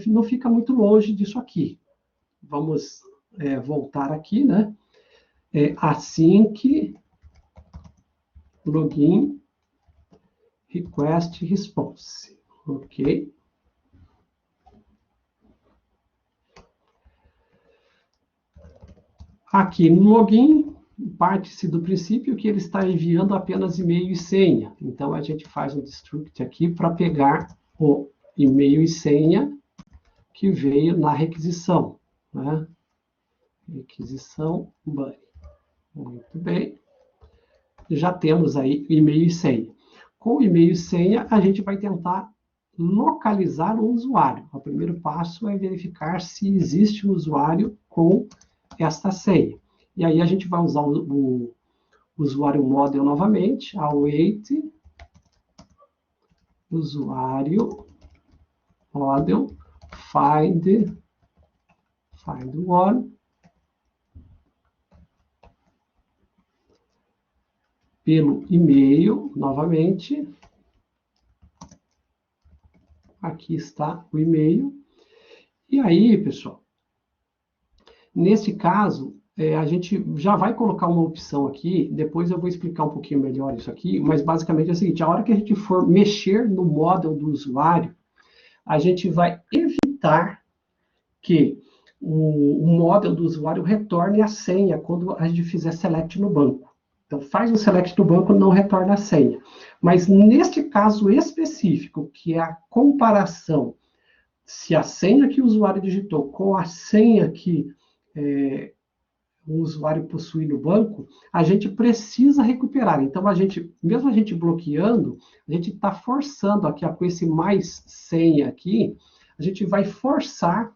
não fica muito longe disso aqui. Vamos voltar aqui, né? Async login request response. Ok? Aqui no login, parte-se do princípio que ele está enviando apenas e-mail e senha. Então, a gente faz um destruct aqui para pegar o e-mail e senha que veio na requisição. Né? Requisição bunny. Muito bem. Já temos aí e-mail e senha. Com e-mail e senha, a gente vai tentar localizar o usuário. O primeiro passo é verificar se existe um usuário com esta senha. E aí a gente vai usar o usuário model novamente, await, usuário model, find one, pelo e-mail, novamente. Aqui está o e-mail. E aí, pessoal, nesse caso, a gente já vai colocar uma opção aqui, depois eu vou explicar um pouquinho melhor isso aqui, mas basicamente é o seguinte, a hora que a gente for mexer no model do usuário, a gente vai evitar que o model do usuário retorne a senha quando a gente fizer select no banco. Então, faz o select no banco, não retorna a senha. Mas neste caso específico, que é a comparação se a senha que o usuário digitou com a senha que o usuário possui no banco, a gente precisa recuperar. Então, mesmo a gente bloqueando, a gente está forçando aqui, com esse mais senha aqui, a gente vai forçar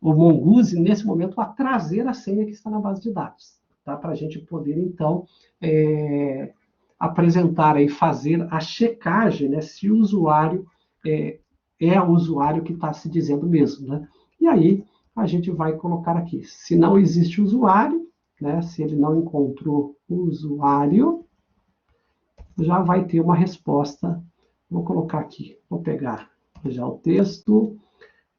o Mongoose, nesse momento, a trazer a senha que está na base de dados, tá? Para a gente poder, então, apresentar e fazer a checagem, né, se o usuário é o usuário que está se dizendo mesmo, né? E aí, a gente vai colocar aqui, se não existe usuário, né, se ele não encontrou o usuário, já vai ter uma resposta. Vou colocar aqui, vou pegar já o texto,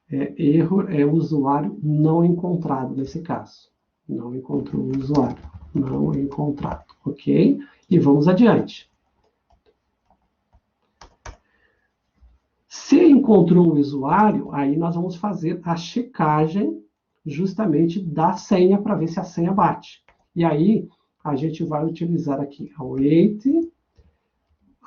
erro é usuário não encontrado, nesse caso. Não encontrou o usuário, não encontrado, ok? E vamos adiante. Se encontrou o usuário, aí nós vamos fazer a checagem justamente da senha para ver se a senha bate. E aí a gente vai utilizar aqui a wait.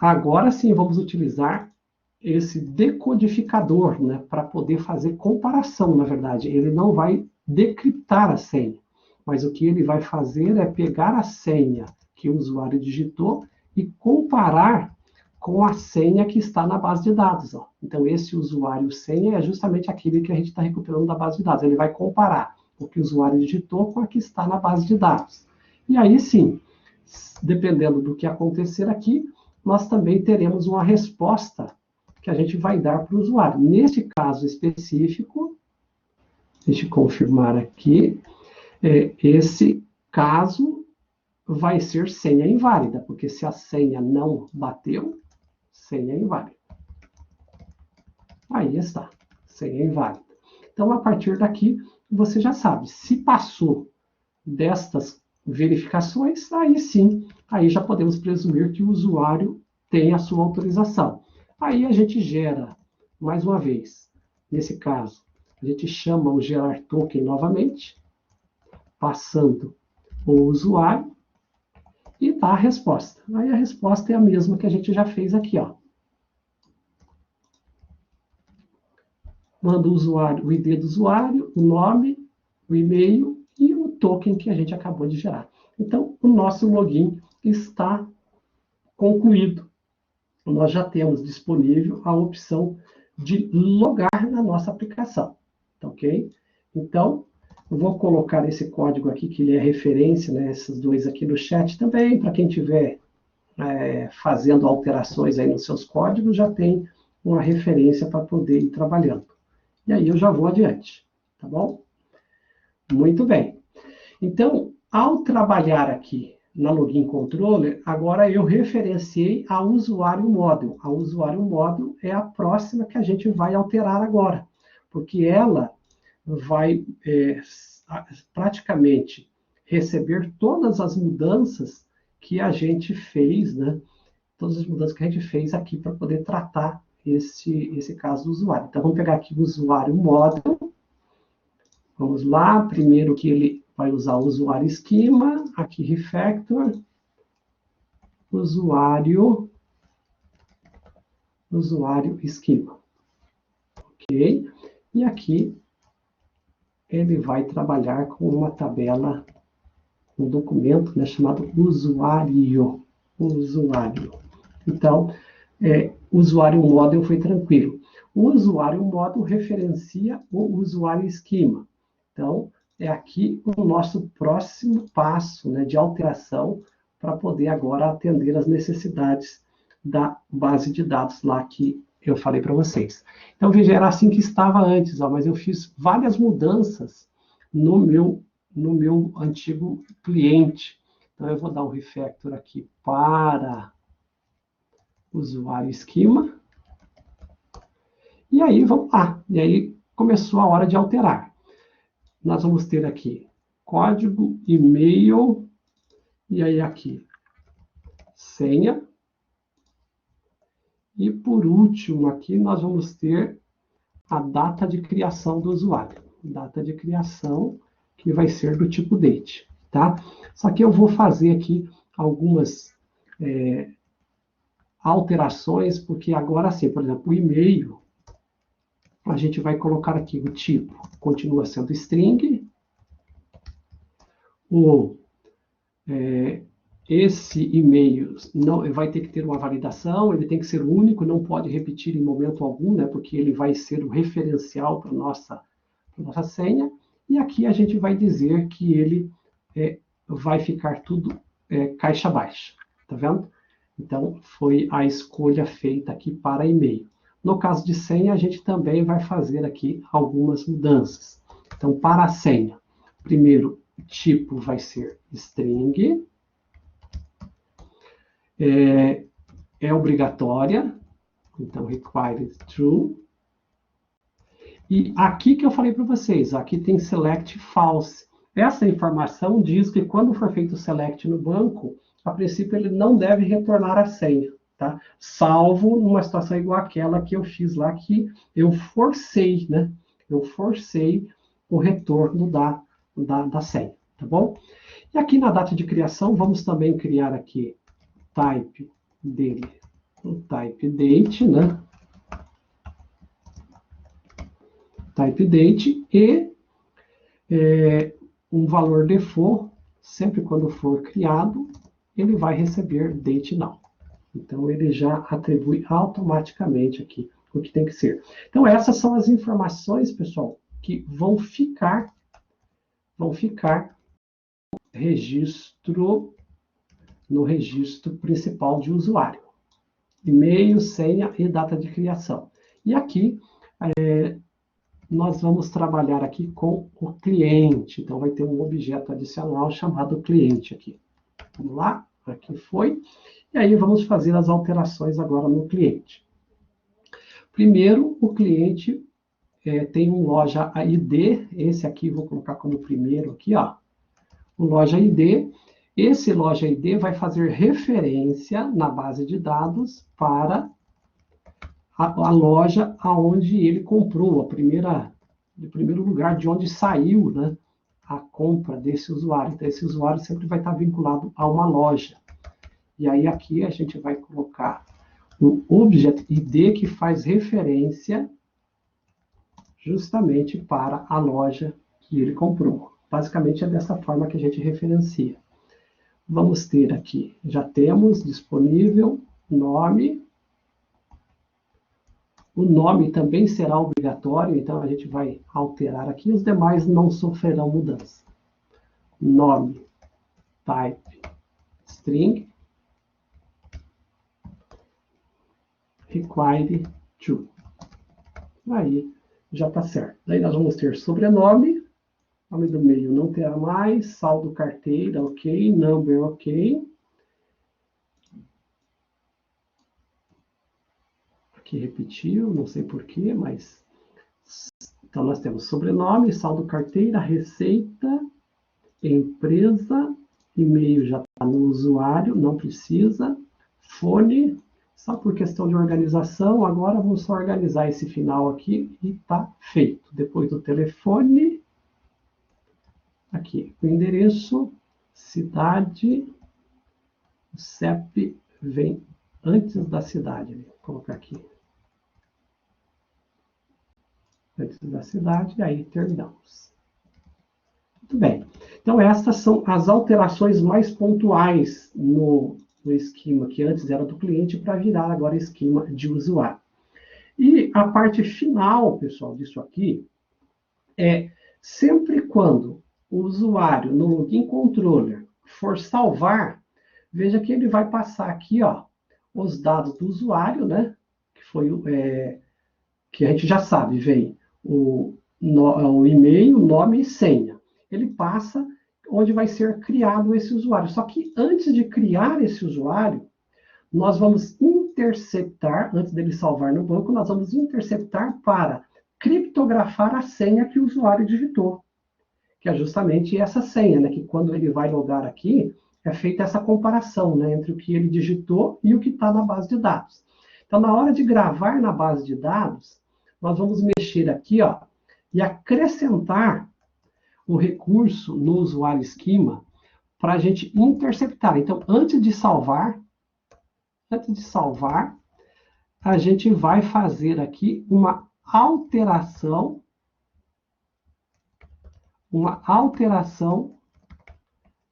Agora sim vamos utilizar esse decodificador, né, para poder fazer comparação, na verdade. Ele não vai decriptar a senha, mas o que ele vai fazer é pegar a senha que o usuário digitou e comparar com a senha que está na base de dados. Ó. Então, esse usuário senha é justamente aquele que a gente está recuperando da base de dados. Ele vai comparar o que o usuário digitou com a que está na base de dados. E aí, sim, dependendo do que acontecer aqui, nós também teremos uma resposta que a gente vai dar para o usuário. Nesse caso específico, deixa eu confirmar aqui, esse caso vai ser senha inválida, porque se a senha não bateu, senha inválida. Aí está, senha inválida. Então, a partir daqui, você já sabe, se passou destas verificações, aí sim, aí já podemos presumir que o usuário tem a sua autorização. Aí a gente gera, mais uma vez, nesse caso, a gente chama o gerar token novamente, passando o usuário, e dá a resposta. Aí a resposta é a mesma que a gente já fez aqui, ó. Manda o usuário, o ID do usuário, o nome, o e-mail e o token que a gente acabou de gerar. Então, o nosso login está concluído. Nós já temos disponível a opção de logar na nossa aplicação, ok? Então, eu vou colocar esse código aqui, que ele é referência, né, esses dois aqui no chat também, para quem estiver fazendo alterações aí nos seus códigos, já tem uma referência para poder ir trabalhando. E aí eu já vou adiante, tá bom? Muito bem. Então, ao trabalhar aqui na Login Controller, agora eu referenciei a usuário model. A usuário model é a próxima que a gente vai alterar agora, porque ela vai praticamente receber todas as mudanças que a gente fez, né? Todas as mudanças que a gente fez aqui para poder tratar esse caso do usuário. Então, vamos pegar aqui o usuário model. Vamos lá, primeiro que ele vai usar o usuário esquema, aqui refactor, usuário esquema. Ok? E aqui ele vai trabalhar com uma tabela, um documento, né, chamado usuário. Então, o usuário model foi tranquilo. O usuário model referencia o usuário esquema. Então, é aqui o nosso próximo passo, né, de alteração para poder agora atender as necessidades da base de dados lá que eu falei para vocês. Então, veja, era assim que estava antes, ó, mas eu fiz várias mudanças no meu antigo cliente. Então, eu vou dar um refactor aqui para usuário esquema. E aí, vamos lá. E aí, começou a hora de alterar. Nós vamos ter aqui código, e-mail, e aí aqui, senha. E por último aqui, nós vamos ter a data de criação do usuário. Data de criação, que vai ser do tipo date, tá? Só que eu vou fazer aqui algumas alterações, porque agora sim, por exemplo, o e-mail, a gente vai colocar aqui o tipo, continua sendo string, esse e-mail não vai ter que ter uma validação, ele tem que ser único, não pode repetir em momento algum, né, porque ele vai ser o referencial para a nossa senha, e aqui a gente vai dizer que ele vai ficar tudo caixa baixa, tá vendo? Então, foi a escolha feita aqui para e-mail. No caso de senha, a gente também vai fazer aqui algumas mudanças. Então, para a senha, primeiro, o tipo vai ser string, é obrigatória, então required true. E aqui que eu falei para vocês, aqui tem select false. Essa informação diz que quando for feito o select no banco, a princípio ele não deve retornar a senha, tá? Salvo numa situação igual àquela que eu fiz lá, que eu forcei, né? Eu forcei o retorno da senha, tá bom? E aqui na data de criação, vamos também criar aqui type dele, o type date, né? Type date e um valor default, sempre quando for criado, ele vai receber date now. Então, ele já atribui automaticamente aqui o que tem que ser. Então, essas são as informações, pessoal, que vão ficar no registro principal de usuário. E-mail, senha e data de criação. E aqui, nós vamos trabalhar aqui com o cliente. Então, vai ter um objeto adicional chamado cliente aqui. Vamos lá, aqui foi. E aí, vamos fazer as alterações agora no cliente. Primeiro, o cliente tem um loja ID. Esse aqui, vou colocar como primeiro aqui, ó. O loja ID. Esse loja ID vai fazer referência na base de dados para a loja aonde ele comprou, o primeiro lugar de onde saiu, né, a compra desse usuário. Então, esse usuário sempre vai estar vinculado a uma loja. E aí, aqui, a gente vai colocar o Object ID, que faz referência justamente para a loja que ele comprou. Basicamente, é dessa forma que a gente referencia. Vamos ter aqui, já temos disponível nome. O nome também será obrigatório, então a gente vai alterar aqui, os demais não sofrerão mudança. Nome, type, string, required true. Aí já está certo. Daí nós vamos ter sobrenome, nome do meio não terá mais, saldo carteira, ok, number, ok. Aqui repetiu, não sei porquê, mas... Então, nós temos sobrenome, saldo carteira, receita, empresa, e-mail já está no usuário, não precisa, fone, só por questão de organização, agora vamos só organizar esse final aqui e está feito. Depois do telefone, aqui, o endereço, cidade, o CEP vem antes da cidade, vou colocar aqui. Antes da cidade, e aí terminamos. Muito bem. Então, essas são as alterações mais pontuais no esquema, que antes era do cliente, para virar agora esquema de usuário. E a parte final, pessoal, disso aqui, é sempre quando o usuário, no login controller, for salvar, veja que ele vai passar aqui, ó, os dados do usuário, né? Que foi que a gente já sabe, vem o e-mail, nome e senha. Ele passa onde vai ser criado esse usuário. Só que antes de criar esse usuário, nós vamos interceptar, antes dele salvar no banco, nós vamos interceptar para criptografar a senha que o usuário digitou, que é justamente essa senha, né, que quando ele vai logar aqui, é feita essa comparação, né, entre o que ele digitou e o que está na base de dados. Então, na hora de gravar na base de dados, nós vamos mexer aqui, ó, e acrescentar o recurso no usuário esquema para a gente interceptar. Então, antes de salvar, a gente vai fazer aqui uma alteração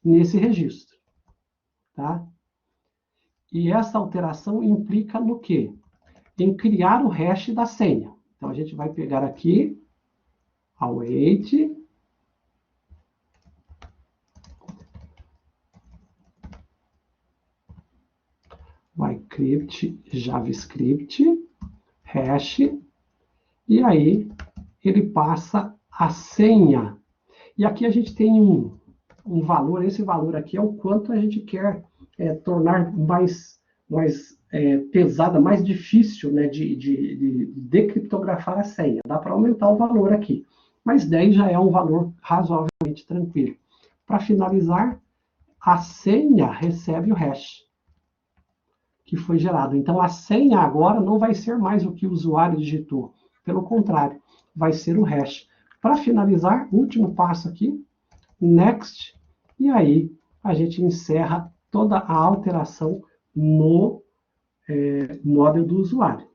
nesse registro, tá? E essa alteração implica no quê? Em criar o hash da senha. Então, a gente vai pegar aqui, await, mycrypt javascript, hash, e aí ele passa a senha. E aqui a gente tem um valor, esse valor aqui é o quanto a gente quer tornar mais pesada, mais difícil, né, de decriptografar a senha. Dá para aumentar o valor aqui, mas 10 já é um valor razoavelmente tranquilo. Para finalizar, a senha recebe o hash que foi gerado. Então, a senha agora não vai ser mais o que o usuário digitou. Pelo contrário, vai ser o hash. Para finalizar, último passo aqui, next, e aí a gente encerra toda a alteração no model do usuário.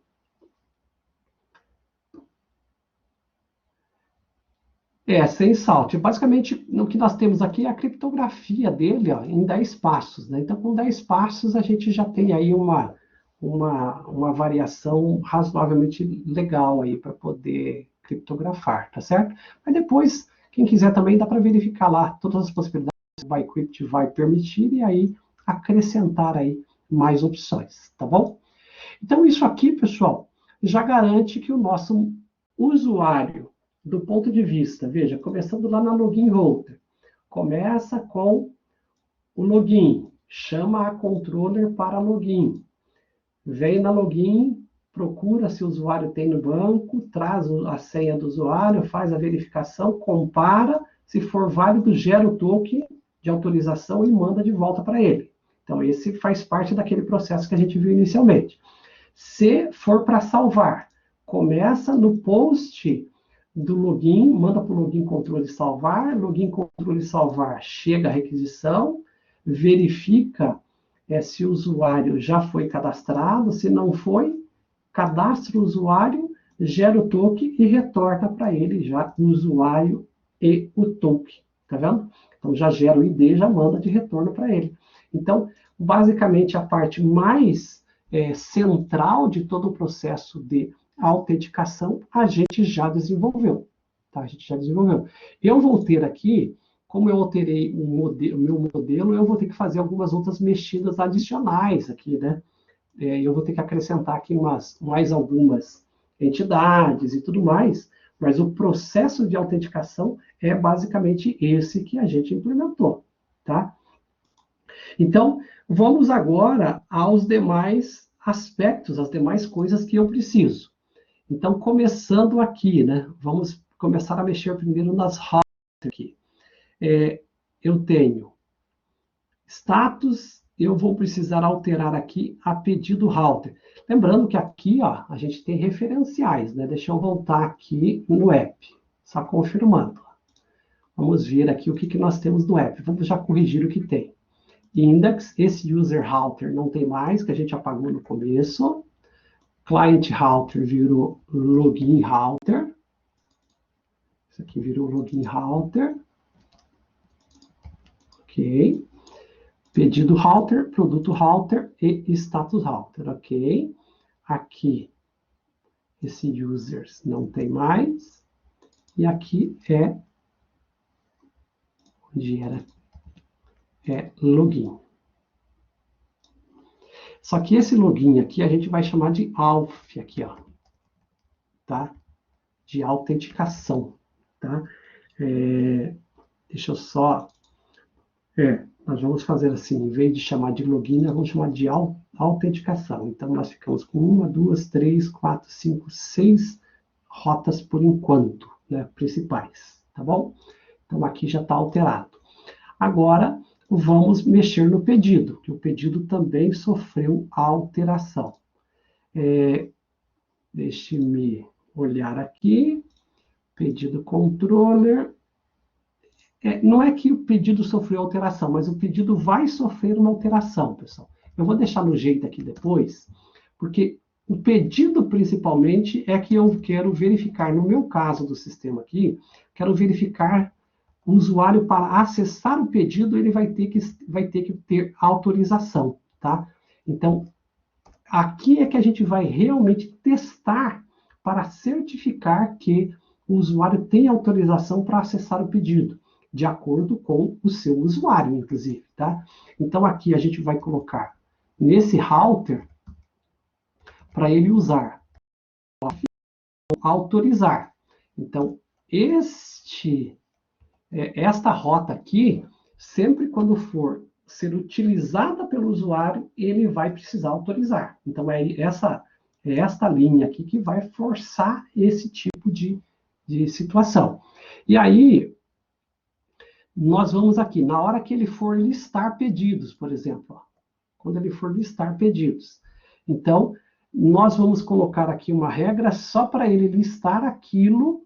Sem salt. Basicamente, o que nós temos aqui é a criptografia dele, ó, em 10 passos, né? Então, com 10 passos, a gente já tem aí uma variação razoavelmente legal aí para poder criptografar, tá certo? Mas depois, quem quiser também, dá para verificar lá todas as possibilidades que o Bcrypt vai permitir e aí acrescentar aí mais opções, tá bom? Então, isso aqui, pessoal, já garante que o nosso usuário, do ponto de vista, veja, começando lá na login router, começa com o login, chama a controller para login, vem na login, procura se o usuário tem no banco, traz a senha do usuário, faz a verificação, compara, se for válido, gera o token de autorização e manda de volta para ele. Então, esse faz parte daquele processo que a gente viu inicialmente. Se for para salvar, começa no post do login, manda para o login controle salvar, chega a requisição, verifica se o usuário já foi cadastrado, se não foi, cadastra o usuário, gera o token e retorna para ele já o usuário e o token, tá vendo? Então já gera o ID, já manda de retorno para ele. Então, basicamente, a parte mais central de todo o processo de autenticação, a gente já desenvolveu. Tá? A gente já desenvolveu. Eu vou ter aqui, como eu alterei o meu modelo, eu vou ter que fazer algumas outras mexidas adicionais aqui, né? Eu vou ter que acrescentar aqui mais algumas entidades e tudo mais, mas o processo de autenticação é basicamente esse que a gente implementou, tá? Então, vamos agora aos demais aspectos, as demais coisas que eu preciso. Então, começando aqui, né? Vamos começar a mexer primeiro nas routes aqui. Eu tenho status, eu vou precisar alterar aqui a pedido router. Lembrando que aqui, ó, a gente tem referenciais, né? Deixa eu voltar aqui no app, só confirmando. Vamos ver aqui o que nós temos no app. Vamos já corrigir o que tem. Index, esse user router não tem mais, que a gente apagou no começo. Client router virou login router. Isso aqui virou login router. Ok. Pedido router, produto router e status router. Ok. Aqui, esse users não tem mais. E aqui onde era, login. Só que esse login aqui a gente vai chamar de auth aqui, ó, tá? De autenticação, tá? Deixa eu só Nós vamos fazer assim, em vez de chamar de login, nós vamos chamar de autenticação. Então, nós ficamos com 1, 2, 3, 4, 5, 6 rotas por enquanto, né, principais, tá bom? Então, aqui já está alterado. Agora, vamos mexer no pedido, que o pedido também sofreu alteração. Deixe-me olhar aqui, pedido controller. Não é que o pedido sofreu alteração, mas o pedido vai sofrer uma alteração, pessoal. Eu vou deixar no jeito aqui depois, porque o pedido, principalmente, é que eu quero verificar, no meu caso do sistema aqui, quero verificar o usuário para acessar o pedido, ele vai ter que ter autorização, tá? Então, aqui é que a gente vai realmente testar para certificar que o usuário tem autorização para acessar o pedido, de acordo com o seu usuário, inclusive, tá? Então, aqui a gente vai colocar nesse router para ele usar autorizar. Então, esta rota aqui, sempre quando for ser utilizada pelo usuário, ele vai precisar autorizar. Então, é esta linha aqui que vai forçar esse tipo de situação. E aí, nós vamos aqui, na hora que ele for listar pedidos, por exemplo, ó, quando ele for listar pedidos. Então, nós vamos colocar aqui uma regra só para ele listar aquilo,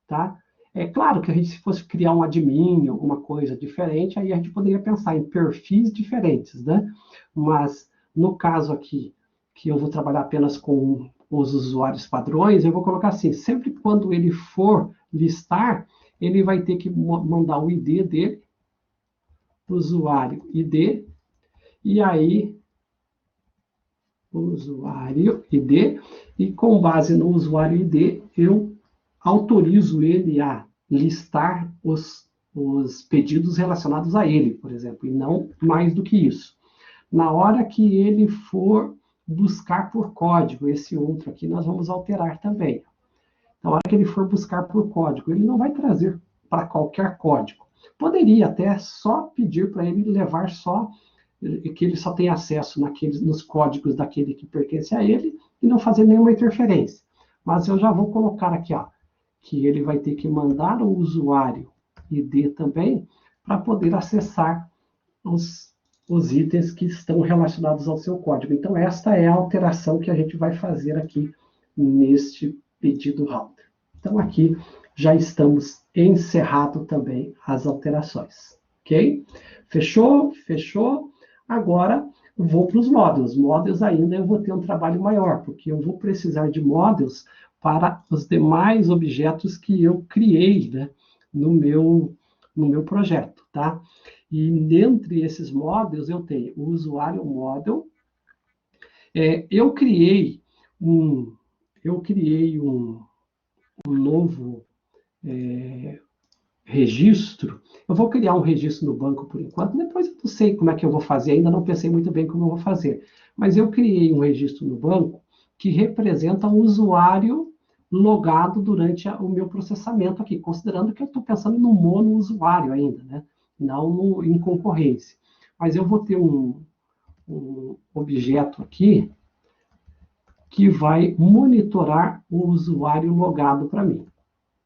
tá? É claro que a gente, se fosse criar um admin, alguma coisa diferente, aí a gente poderia pensar em perfis diferentes, né? Mas, no caso aqui, que eu vou trabalhar apenas com os usuários padrões, eu vou colocar assim, sempre quando ele for listar, ele vai ter que mandar o ID dele, usuário ID, e aí, usuário ID, e com base no usuário ID, eu autorizo ele a listar os pedidos relacionados a ele, por exemplo, e não mais do que isso. Na hora que ele for buscar por código, esse outro aqui nós vamos alterar também. Na hora que ele for buscar por código, ele não vai trazer para qualquer código. Poderia até só pedir para ele levar só, que ele só tem acesso nos códigos daquele que pertence a ele e não fazer nenhuma interferência. Mas eu já vou colocar aqui, ó, que ele vai ter que mandar o usuário ID também para poder acessar os itens que estão relacionados ao seu código. Então, esta é a alteração que a gente vai fazer aqui neste pedido router. Então, aqui já estamos encerrado também as alterações, ok? Fechou? Fechou? Agora, vou para os módulos. Módulos ainda eu vou ter um trabalho maior, porque eu vou precisar de módulos para os demais objetos que eu criei, né, no meu projeto, tá? E dentre esses módulos eu tenho o usuário model. Eu criei um novo registro. Eu vou criar um registro no banco por enquanto, depois eu não sei como é que eu vou fazer, ainda não pensei muito bem como eu vou fazer. Mas eu criei um registro no banco que representa o usuário logado durante o meu processamento aqui, considerando que eu estou pensando no mono usuário ainda, né? Não em concorrência. Mas eu vou ter um objeto aqui que vai monitorar o usuário logado para mim,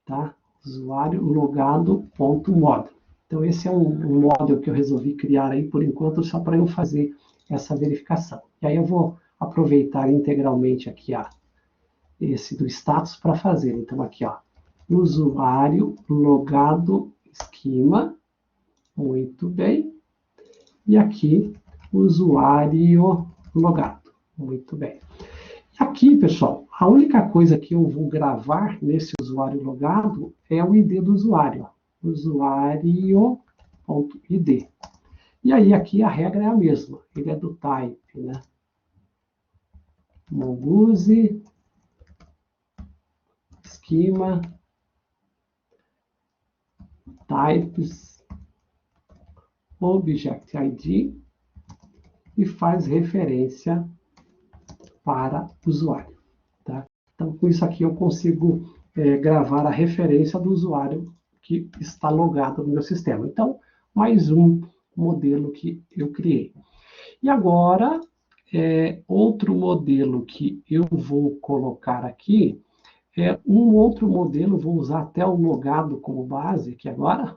tá? Usuário logado.model. Então, esse é um model que eu resolvi criar aí, por enquanto, só para eu fazer essa verificação. E aí eu vou aproveitar integralmente aqui, esse do status para fazer. Então, aqui, usuário logado esquema. Muito bem. E aqui, usuário logado. Muito bem. Aqui, pessoal, a única coisa que eu vou gravar nesse usuário logado é o ID do usuário. Usuário.id. E aí, aqui a regra é a mesma. Ele é do type, né? Mongoose, schema, types, object ID e faz referência para o usuário. Tá? Então, com isso aqui eu consigo gravar a referência do usuário que está logado no meu sistema. Então, mais um modelo que eu criei. E agora, outro modelo que eu vou colocar aqui, um outro modelo, vou usar até o logado como base aqui agora,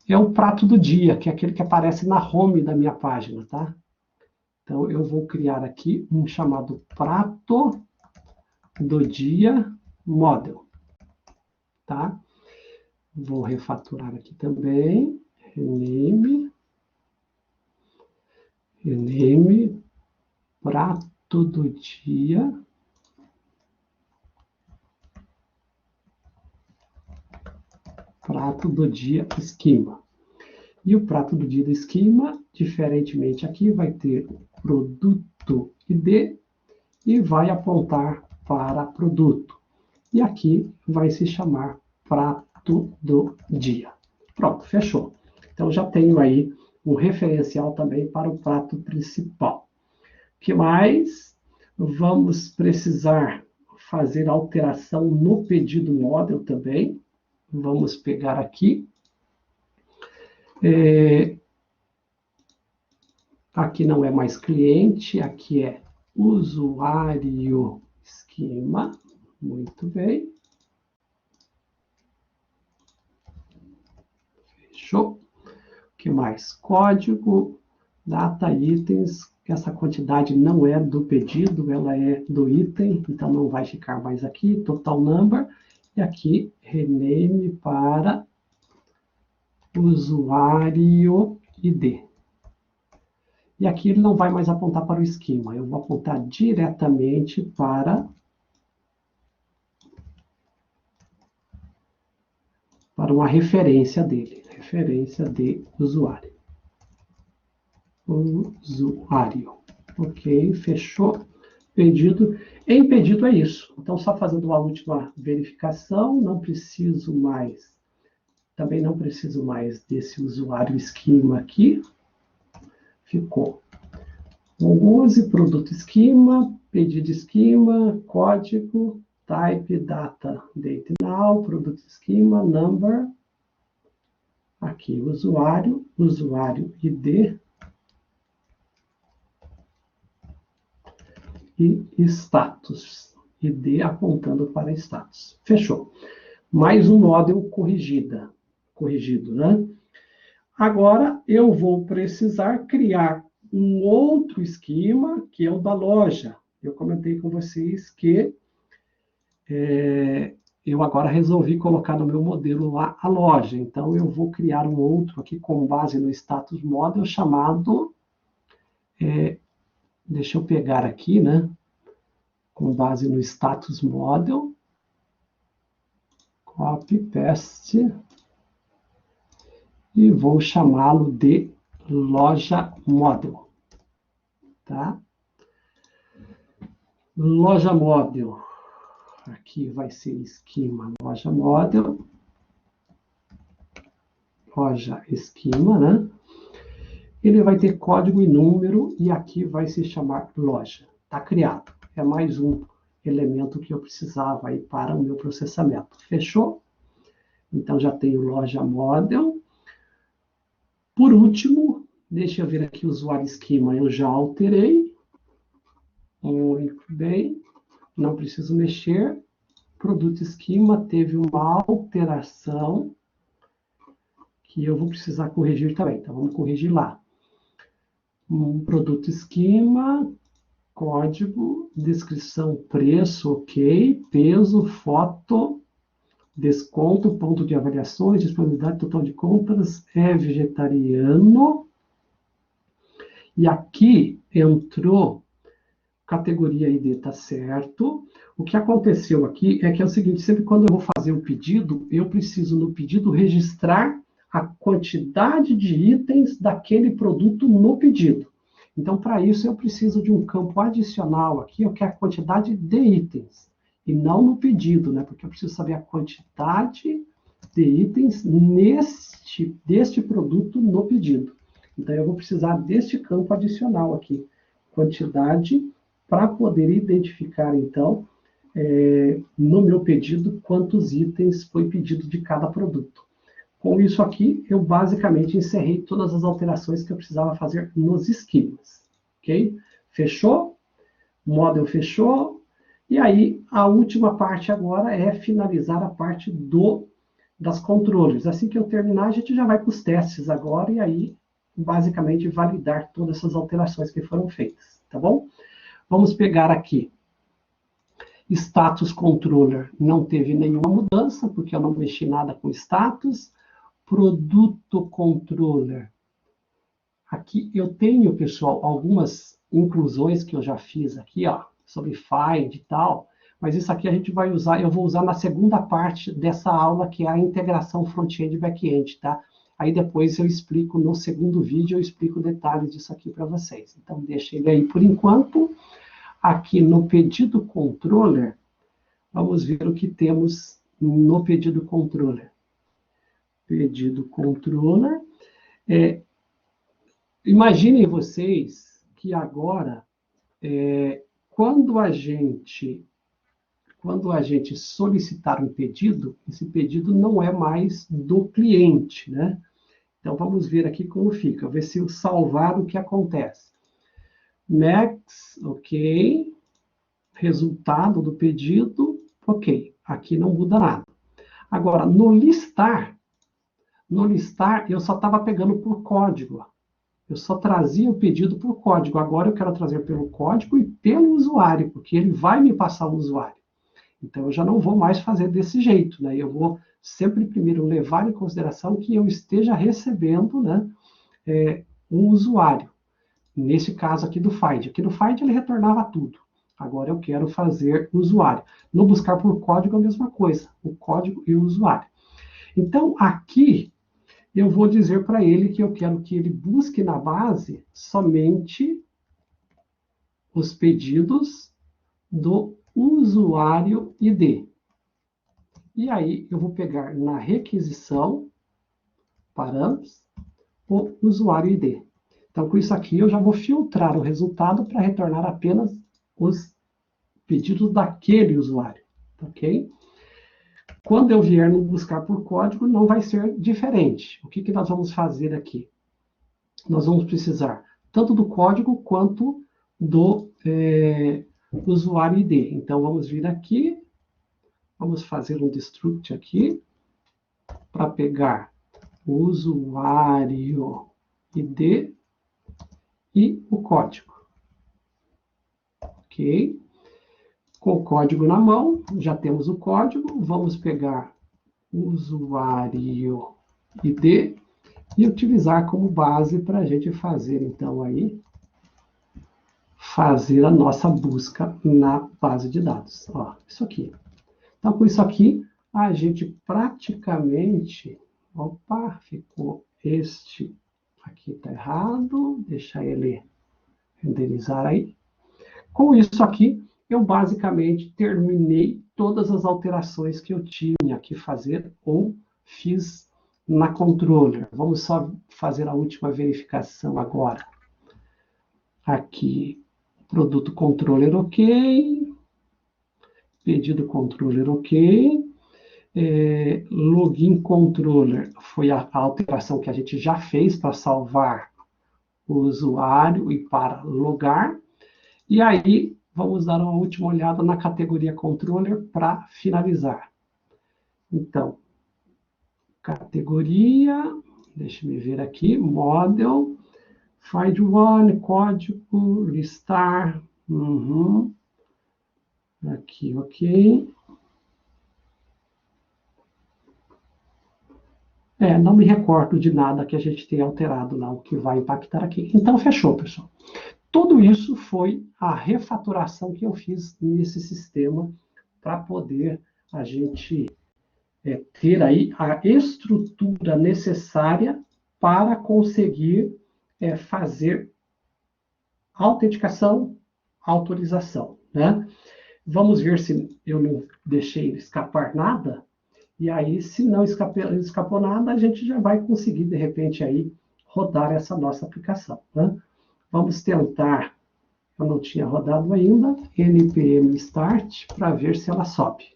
é o prato do dia, que é aquele que aparece na home da minha página, tá? Então, eu vou criar aqui um chamado prato do dia model, tá? Vou refatorar aqui também, rename, prato do dia, esquema. E o prato do dia do esquema, diferentemente aqui, vai ter produto ID e vai apontar para produto. E aqui vai se chamar prato do dia. Pronto, fechou. Então, já tenho aí um referencial também para o prato principal. O que mais? Vamos precisar fazer alteração no pedido model também. Vamos pegar aqui. Aqui não é mais cliente, aqui é usuário esquema. Muito bem. Fechou. O que mais? Código, data, itens. Essa quantidade não é do pedido, ela é do item, então não vai ficar mais aqui. Total number. E aqui, rename para usuário ID. E aqui ele não vai mais apontar para o esquema, eu vou apontar diretamente para uma referência dele, referência de usuário. Ok, fechou. Pedido. Em pedido é isso. Então, só fazendo uma última verificação, não preciso mais, também não preciso mais desse usuário esquema aqui. Ficou. Use produto esquema, pedido esquema, código, type, data, date now, produto esquema, number, aqui usuário ID e status, ID apontando para status. Fechou. Mais um model corrigido, né? Agora eu vou precisar criar um outro esquema, que é o da loja. Eu comentei com vocês que eu agora resolvi colocar no meu modelo lá a loja. Então, eu vou criar um outro aqui com base no status model chamado... deixa eu pegar aqui, né? Com base no status model. Copy, paste. E vou chamá-lo de loja model. Tá? Loja model. Aqui vai ser esquema loja model. Loja esquema, né? Ele vai ter código e número, e aqui vai se chamar loja. Está criado. É mais um elemento que eu precisava aí para o meu processamento. Fechou? Então, já tenho loja model. Por último, deixa eu ver aqui o usuário esquema. Eu já alterei. Muito bem. Não preciso mexer. Produto esquema teve uma alteração que eu vou precisar corrigir também. Então, vamos corrigir lá. Produto esquema, código, descrição, preço, ok, peso, foto, desconto, ponto de avaliações, disponibilidade total de compras, é vegetariano. E aqui entrou categoria ID, tá certo. O que aconteceu aqui é que é o seguinte, sempre quando eu vou fazer o pedido, eu preciso no pedido registrar a quantidade de itens daquele produto no pedido. Então, para isso, eu preciso de um campo adicional aqui, que é a quantidade de itens, e não no pedido, né? Porque eu preciso saber a quantidade de itens deste produto no pedido. Então, eu vou precisar deste campo adicional aqui, quantidade, para poder identificar, então, no meu pedido, quantos itens foi pedido de cada produto. Com isso aqui, eu basicamente encerrei todas as alterações que eu precisava fazer nos esquemas, ok? Fechou? O model fechou. E aí, a última parte agora é finalizar a parte das controllers. Assim que eu terminar, a gente já vai para os testes agora, e aí, basicamente, validar todas essas alterações que foram feitas, tá bom? Vamos pegar aqui. Status controller não teve nenhuma mudança, porque eu não mexi nada com status. Produto controller. Aqui eu tenho, pessoal, algumas inclusões que eu já fiz aqui, ó, sobre find e tal, mas isso aqui a gente vai usar, eu vou usar na segunda parte dessa aula, que é a integração front-end e back-end, tá? Aí depois eu explico, no segundo vídeo, eu explico detalhes disso aqui para vocês. Então, deixa ele aí por enquanto. Aqui no pedido controller, vamos ver o que temos no pedido controller. Pedido controller. Imaginem vocês que agora, quando a gente solicitar um pedido, esse pedido não é mais do cliente, né? Então, vamos ver aqui como fica. Ver se eu salvar o que acontece. Next, ok. Resultado do pedido, ok. Aqui não muda nada. Agora, no listar eu só estava pegando por código. Eu só trazia o pedido por código. Agora eu quero trazer pelo código e pelo usuário, porque ele vai me passar o usuário. Então, eu já não vou mais fazer desse jeito, né? Eu vou sempre primeiro levar em consideração que eu esteja recebendo, né, um usuário. Nesse caso aqui do find. Aqui no find ele retornava tudo. Agora eu quero fazer usuário. No buscar por código é a mesma coisa. O código e o usuário. Então, aqui eu vou dizer para ele que eu quero que ele busque na base somente os pedidos do usuário ID. E aí eu vou pegar na requisição, parâmetros, o usuário ID. Então, com isso aqui, eu já vou filtrar o resultado para retornar apenas os pedidos daquele usuário, ok? Quando eu vier no buscar por código, não vai ser diferente. O que nós vamos fazer aqui? Nós vamos precisar tanto do código quanto do usuário ID. Então, vamos vir aqui, vamos fazer um destruct aqui, para pegar o usuário ID e o código. Ok? Com o código na mão, já temos o código, vamos pegar o usuário ID e utilizar como base para a gente fazer, então, aí, fazer a nossa busca na base de dados. Ó, isso aqui. Então, com isso aqui, a gente praticamente... Opa, ficou este aqui, está errado. Deixa ele renderizar aí. Com isso aqui, eu basicamente terminei todas as alterações que eu tinha que fazer ou fiz na controller. Vamos só fazer a última verificação agora. Aqui, produto controller ok. Pedido controller ok. Login controller foi a alteração que a gente já fez para salvar o usuário e para logar. E aí, vamos dar uma última olhada na categoria controller para finalizar. Então, categoria, deixa eu ver aqui, model, find one, código, listar, aqui, ok. Não me recordo de nada que a gente tenha alterado lá, o que vai impactar aqui. Então, fechou, pessoal. Tudo isso foi a refatoração que eu fiz nesse sistema para poder a gente ter aí a estrutura necessária para conseguir fazer autenticação, autorização, né? Vamos ver se eu não deixei escapar nada. E aí, se não escapou nada, a gente já vai conseguir, de repente, aí, rodar essa nossa aplicação, né? Vamos tentar, eu não tinha rodado ainda, npm start, para ver se ela sobe.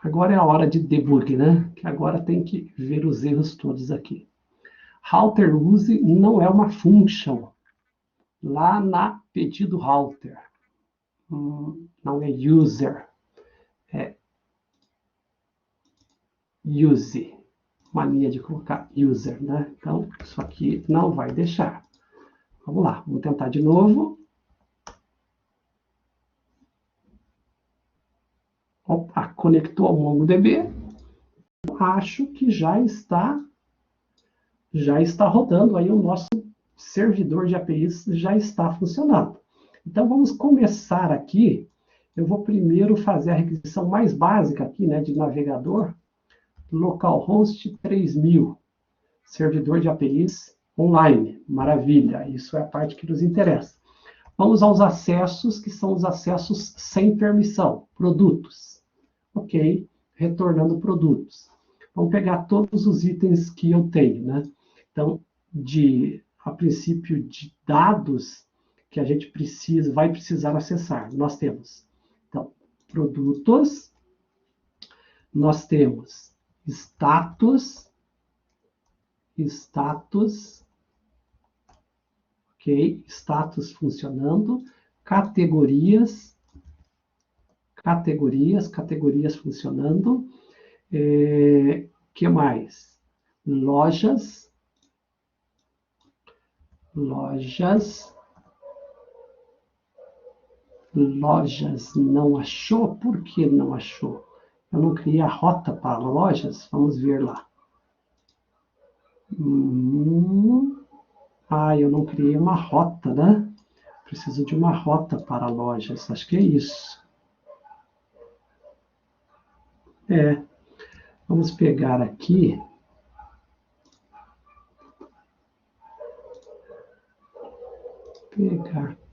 Agora é a hora de debug, né? Que agora tem que ver os erros todos aqui. Router use não é uma function. Lá na pedido router. Não é user. É use. Mania de colocar user, né? Então, isso aqui não vai deixar. Vamos lá, vamos tentar de novo. Opa, conectou ao MongoDB. Acho que já está rodando aí o nosso servidor de APIs, já está funcionando. Então, vamos começar aqui. Eu vou primeiro fazer a requisição mais básica aqui, né, de navegador. Localhost 3000, servidor de APIs online. Maravilha, isso é a parte que nos interessa. Vamos aos acessos, que são os acessos sem permissão, produtos. Ok, retornando produtos. Vamos pegar todos os itens que eu tenho, né? Então, a princípio de dados que a gente vai precisar acessar. Nós temos, então, produtos, nós temos status, ok, status funcionando, categorias funcionando, que mais? Lojas não achou? Por que não achou? Eu não criei a rota para lojas? Vamos ver lá. Eu não criei uma rota, né? Preciso de uma rota para lojas. Acho que é isso. Vamos pegar aqui.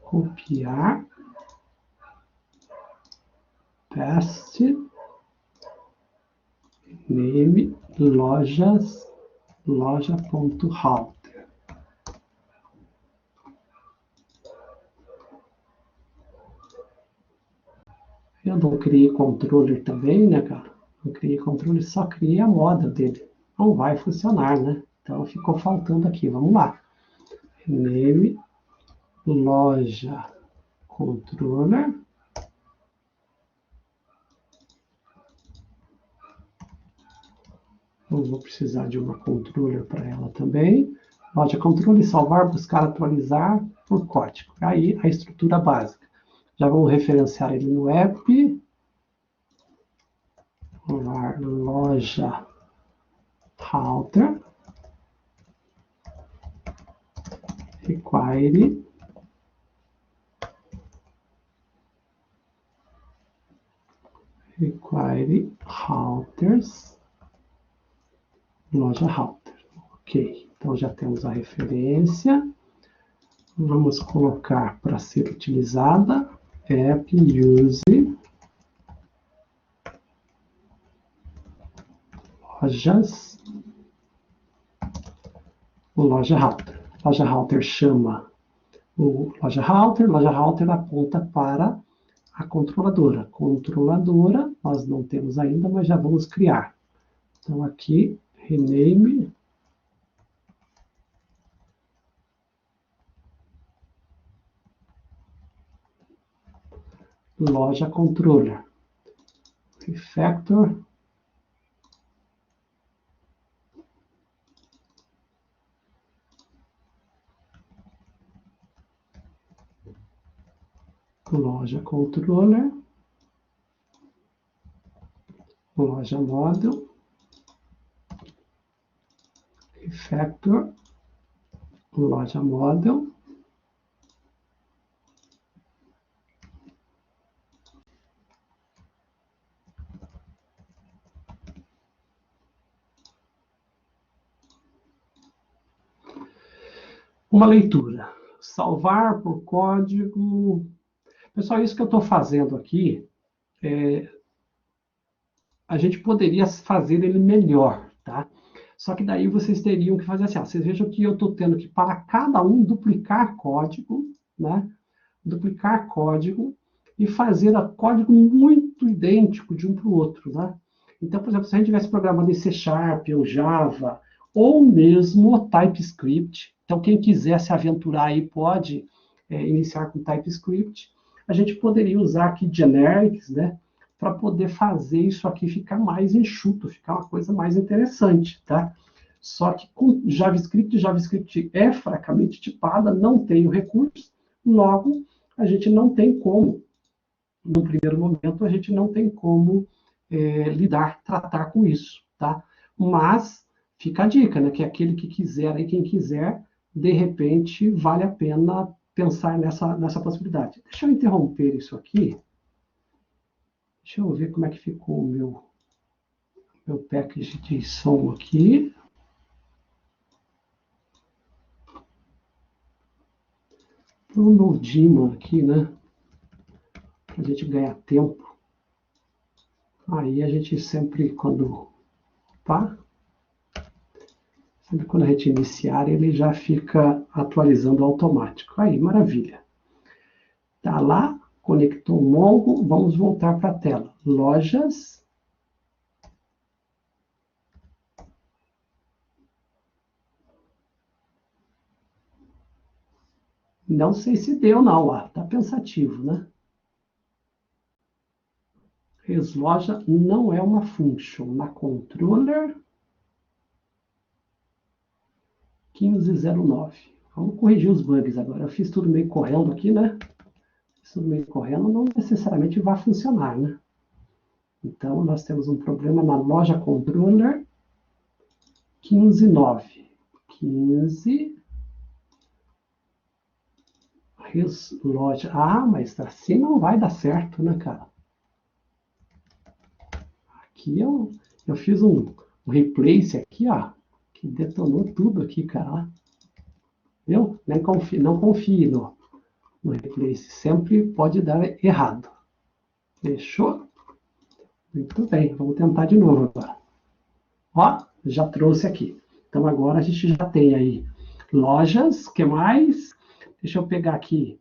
Copiar. Paste. Name loja.router. Eu não criei controller também, né, cara? Não criei controller, só criei a moda dele. Não vai funcionar, né? Então ficou faltando aqui. Vamos lá. Name loja controller. Eu vou precisar de uma controller para ela também. Loja controller, salvar, buscar, atualizar por código. Aí a estrutura básica. Já vamos referenciar ele no app. Var loja router. Require routers. Loja router. Ok, então já temos a referência. Vamos colocar para ser utilizada app use loja router. Loja router chama o loja router aponta para a controladora. Controladora, nós não temos ainda, mas já vamos criar. Então aqui, rename loja controller. Refactor loja controller, loja model, refactor, loja model, uma leitura, salvar por código. Pessoal, isso que eu estou fazendo aqui, a gente poderia fazer ele melhor, tá? Só que daí vocês teriam que fazer assim, vocês vejam que eu estou tendo que, para cada um, duplicar código, né? Duplicar código e fazer código muito idêntico de um para o outro, né? Então, por exemplo, se a gente tivesse programando em C Sharp ou Java, ou mesmo TypeScript, então quem quiser se aventurar aí pode iniciar com TypeScript, a gente poderia usar aqui generics, né, para poder fazer isso aqui ficar mais enxuto, ficar uma coisa mais interessante, tá? Só que com JavaScript é fracamente tipada, não tem o recurso, logo, a gente não tem como, no primeiro momento, a gente não tem como tratar com isso, tá? Mas fica a dica, né? Que aquele que quiser e quem quiser, de repente, vale a pena pensar nessa possibilidade. Deixa eu interromper isso aqui. Deixa eu ver como é que ficou o meu package de som aqui. Um no Daemon aqui, né? Para a gente ganhar tempo. Aí a gente sempre, quando a gente iniciar, ele já fica atualizando automático. Aí, maravilha. Tá lá, conectou o Mongo, vamos voltar para a tela. Lojas. Não sei se deu, não. Tá pensativo, né? Resloja não é uma function. Na controller 1509. Vamos corrigir os bugs agora. Eu fiz tudo meio correndo aqui, né? Fiz tudo meio correndo, não necessariamente vai funcionar, né? Então, nós temos um problema na loja controller 15.9. 15. Resloja. Ah, mas assim não vai dar certo, né, cara? Aqui eu fiz um replace aqui, ó, que detonou tudo aqui, cara. Viu? Não confie no replace. Sempre pode dar errado. Fechou? Muito bem, vamos tentar de novo agora. Ó, já trouxe aqui. Então agora a gente já tem aí lojas, que mais? Deixa eu pegar aqui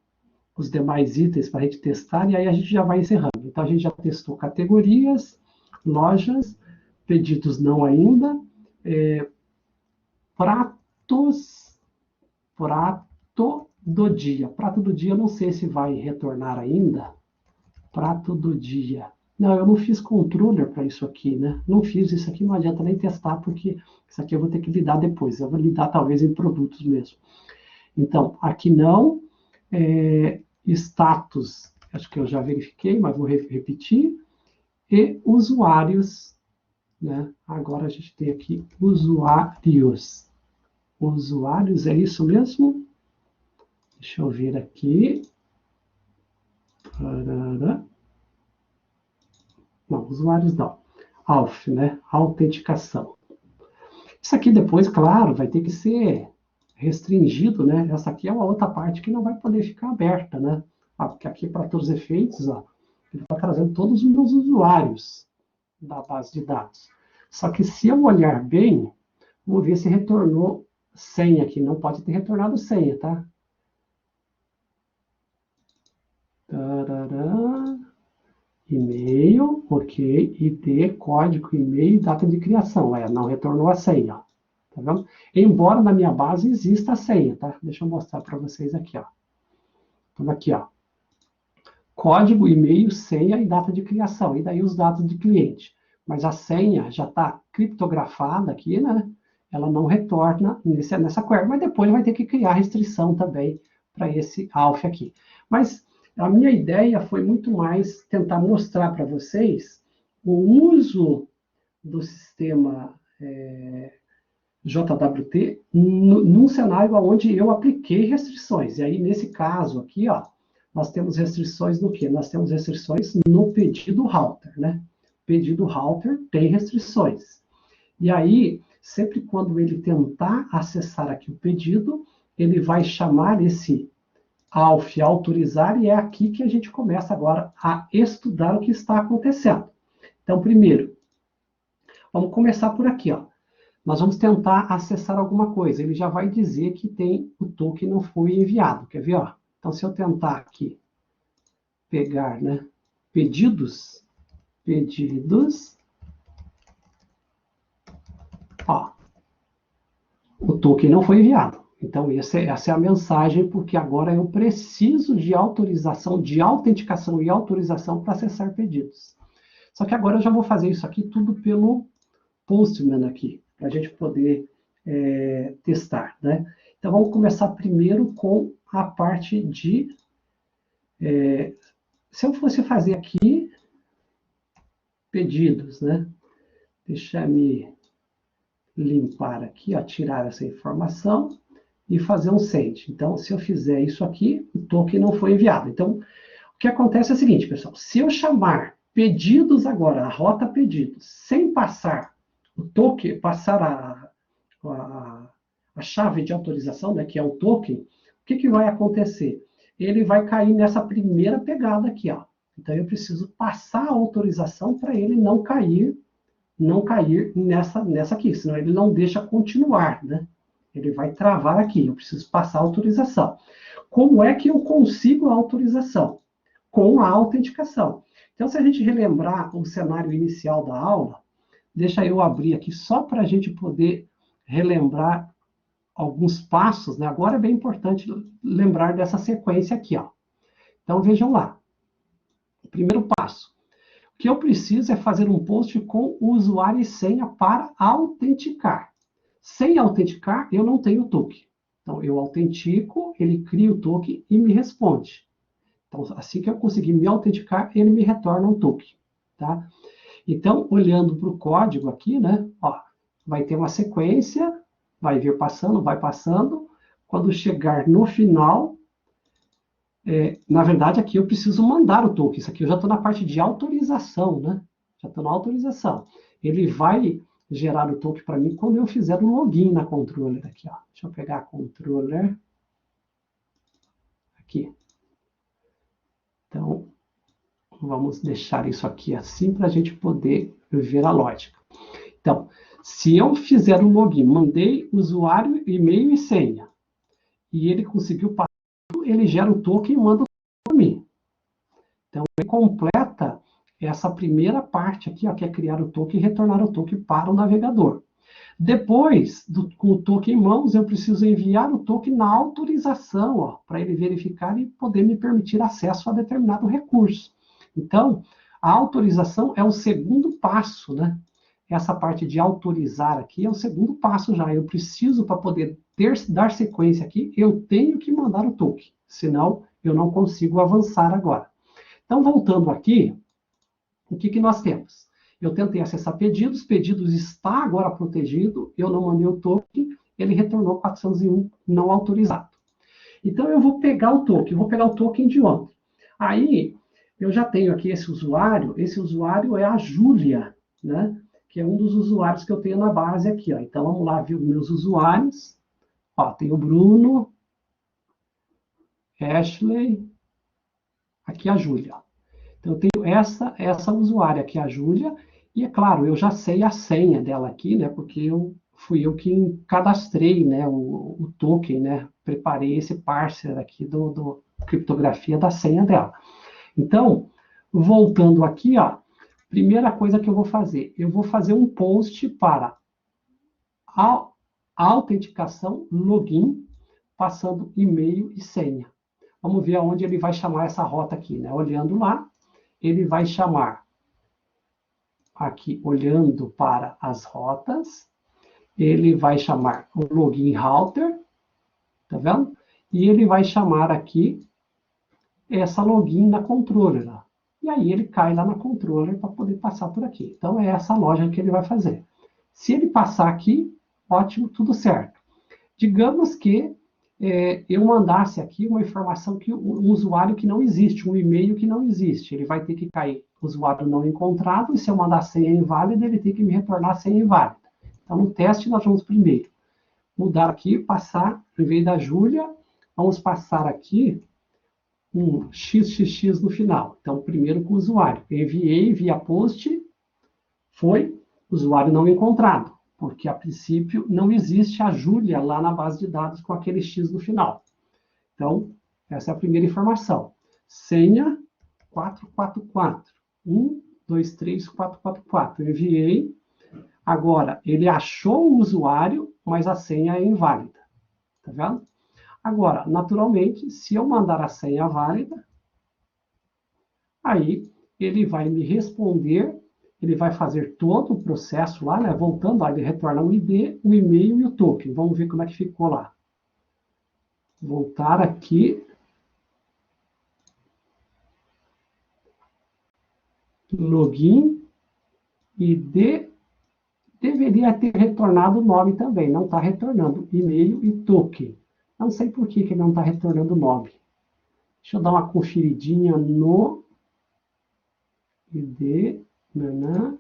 os demais itens para a gente testar e aí a gente já vai encerrando. Então a gente já testou categorias, lojas, pedidos não ainda, pratos, prato do dia. Prato do dia eu não sei se vai retornar ainda. Prato do dia. Não, eu não fiz controller para isso aqui, né? Não fiz isso aqui, não adianta nem testar, porque isso aqui eu vou ter que lidar depois. Eu vou lidar talvez em produtos mesmo. Então, aqui não. Status, acho que eu já verifiquei, mas vou repetir. E usuários, né? Agora a gente tem aqui usuários. Usuários, é isso mesmo? Deixa eu ver aqui. Não, usuários não. Auth, né? Autenticação. Isso aqui depois, claro, vai ter que ser restringido, né? Essa aqui é uma outra parte que não vai poder ficar aberta, né? Porque aqui, para todos os efeitos, ó, ele está trazendo todos os meus usuários da base de dados. Só que se eu olhar bem, vamos ver se retornou senha aqui. Não pode ter retornado senha, tá? Tarará. E-mail, ok, ID, código, e-mail, data de criação. Não retornou a senha, ó. Tá vendo? Embora na minha base exista a senha, tá? Deixa eu mostrar para vocês aqui, ó. Então, aqui, ó. Código, e-mail, senha e data de criação. E daí os dados de cliente. Mas a senha já está criptografada aqui, né? Ela não retorna nessa query. Mas depois vai ter que criar restrição também para esse auth aqui. Mas a minha ideia foi muito mais tentar mostrar para vocês o uso do sistema JWT num cenário onde eu apliquei restrições. E aí, nesse caso aqui, ó, nós temos restrições no quê? Nós temos restrições no pedido router, né? Pedido router tem restrições. E aí, sempre quando ele tentar acessar aqui o pedido, ele vai chamar esse auth autorizar, e é aqui que a gente começa agora a estudar o que está acontecendo. Então, primeiro, vamos começar por aqui, ó. Nós vamos tentar acessar alguma coisa. Ele já vai dizer que tem o token não foi enviado. Quer ver, ó? Então, se eu tentar aqui pegar, né, pedidos, Ó, o token não foi enviado. Então, essa é a mensagem, porque agora eu preciso de autorização, de autenticação e autorização para acessar pedidos. Só que agora eu já vou fazer isso aqui tudo pelo Postman aqui, para a gente poder testar, né? Então, vamos começar primeiro com a parte de... se eu fosse fazer aqui pedidos, né? Deixa eu limpar aqui, ó, tirar essa informação e fazer um send. Então, se eu fizer isso aqui, o token não foi enviado. Então, o que acontece é o seguinte, pessoal. Se eu chamar pedidos agora, a rota pedidos, sem passar o token, passar a chave de autorização, né, que é o token, o que vai acontecer? Ele vai cair nessa primeira pegada aqui, ó. Então, eu preciso passar a autorização para ele não cair nessa aqui, senão ele não deixa continuar, né? Ele vai travar aqui, eu preciso passar a autorização. Como é que eu consigo a autorização? Com a autenticação. Então, se a gente relembrar o cenário inicial da aula, deixa eu abrir aqui só para a gente poder relembrar alguns passos, né? Agora é bem importante lembrar dessa sequência aqui, ó. Então, vejam lá. O primeiro passo. O que eu preciso é fazer um post com o usuário e senha para autenticar. Sem autenticar, eu não tenho token. Então, eu autentico, ele cria o token e me responde. Então, assim que eu conseguir me autenticar, ele me retorna um token. Tá? Então, olhando para o código aqui, né? Ó, vai ter uma sequência, vai vir passando, vai passando. Quando chegar no final, na verdade, aqui eu preciso mandar o token. Isso aqui eu já estou na parte de autorização, né? Já estou na autorização. Ele vai gerar o token para mim quando eu fizer o login na controller aqui, ó. Deixa eu pegar a controller aqui. Então, vamos deixar isso aqui assim para a gente poder ver a lógica. Então, se eu fizer um login, mandei usuário, e-mail e senha, e ele conseguiu passar, ele gera o token e manda para mim. Então, ele completa essa primeira parte aqui, ó, que é criar o token e retornar o token para o navegador. Depois, com o token em mãos, eu preciso enviar o token na autorização, para ele verificar e poder me permitir acesso a determinado recurso. Então, a autorização é o segundo passo, né? Essa parte de autorizar aqui é o segundo passo já. Eu preciso, para poder dar sequência aqui, eu tenho que mandar o token, senão eu não consigo avançar agora. Então, voltando aqui, o que nós temos? Eu tentei acessar pedidos, pedidos está agora protegido, eu não mandei o token, ele retornou 401 não autorizado. Então, eu vou pegar o token de ontem. Aí, eu já tenho aqui esse usuário é a Júlia, né? Que é um dos usuários que eu tenho na base aqui, ó. Então, vamos lá ver os meus usuários. Ó, tem o Bruno, Ashley, aqui a Júlia. Então, eu tenho essa usuária aqui, a Júlia, e é claro, eu já sei a senha dela aqui, né? Porque fui eu que cadastrei, né, o token, né? Preparei esse parser aqui do criptografia da senha dela. Então, voltando aqui, ó, primeira coisa que eu vou fazer um post para a autenticação, login, passando e-mail e senha. Vamos ver aonde ele vai chamar essa rota aqui, né? Olhando lá, ele vai chamar aqui, olhando para as rotas, ele vai chamar o login router, tá vendo? E ele vai chamar aqui essa login na controller, ó. E aí ele cai lá na controller para poder passar por aqui. Então é essa lógica que ele vai fazer. Se ele passar aqui, ótimo, tudo certo. Digamos que eu mandasse aqui uma informação que um usuário que não existe, um e-mail que não existe. Ele vai ter que cair usuário não encontrado, e se eu mandar senha inválida, ele tem que me retornar senha inválida. Então, no teste, nós vamos primeiro mudar aqui, passar, em vez da Júlia, vamos passar aqui um XXX no final. Então, primeiro com o usuário. Enviei via post, foi usuário não encontrado, porque a princípio não existe a Júlia lá na base de dados com aquele X no final. Então, essa é a primeira informação. Senha 444. 1, 2, 3, 444. Enviei. Agora, ele achou o usuário, mas a senha é inválida. Tá vendo? Agora, naturalmente, se eu mandar a senha válida, aí ele vai me responder, ele vai fazer todo o processo lá, né? Voltando, aí ele retorna o ID, o e-mail e o token. Vamos ver como é que ficou lá. Voltar aqui. Login, ID, deveria ter retornado o nome também, não está retornando e-mail e token. Não sei por que ele não está retornando o nome. Deixa eu dar uma conferidinha no ID. Nanã.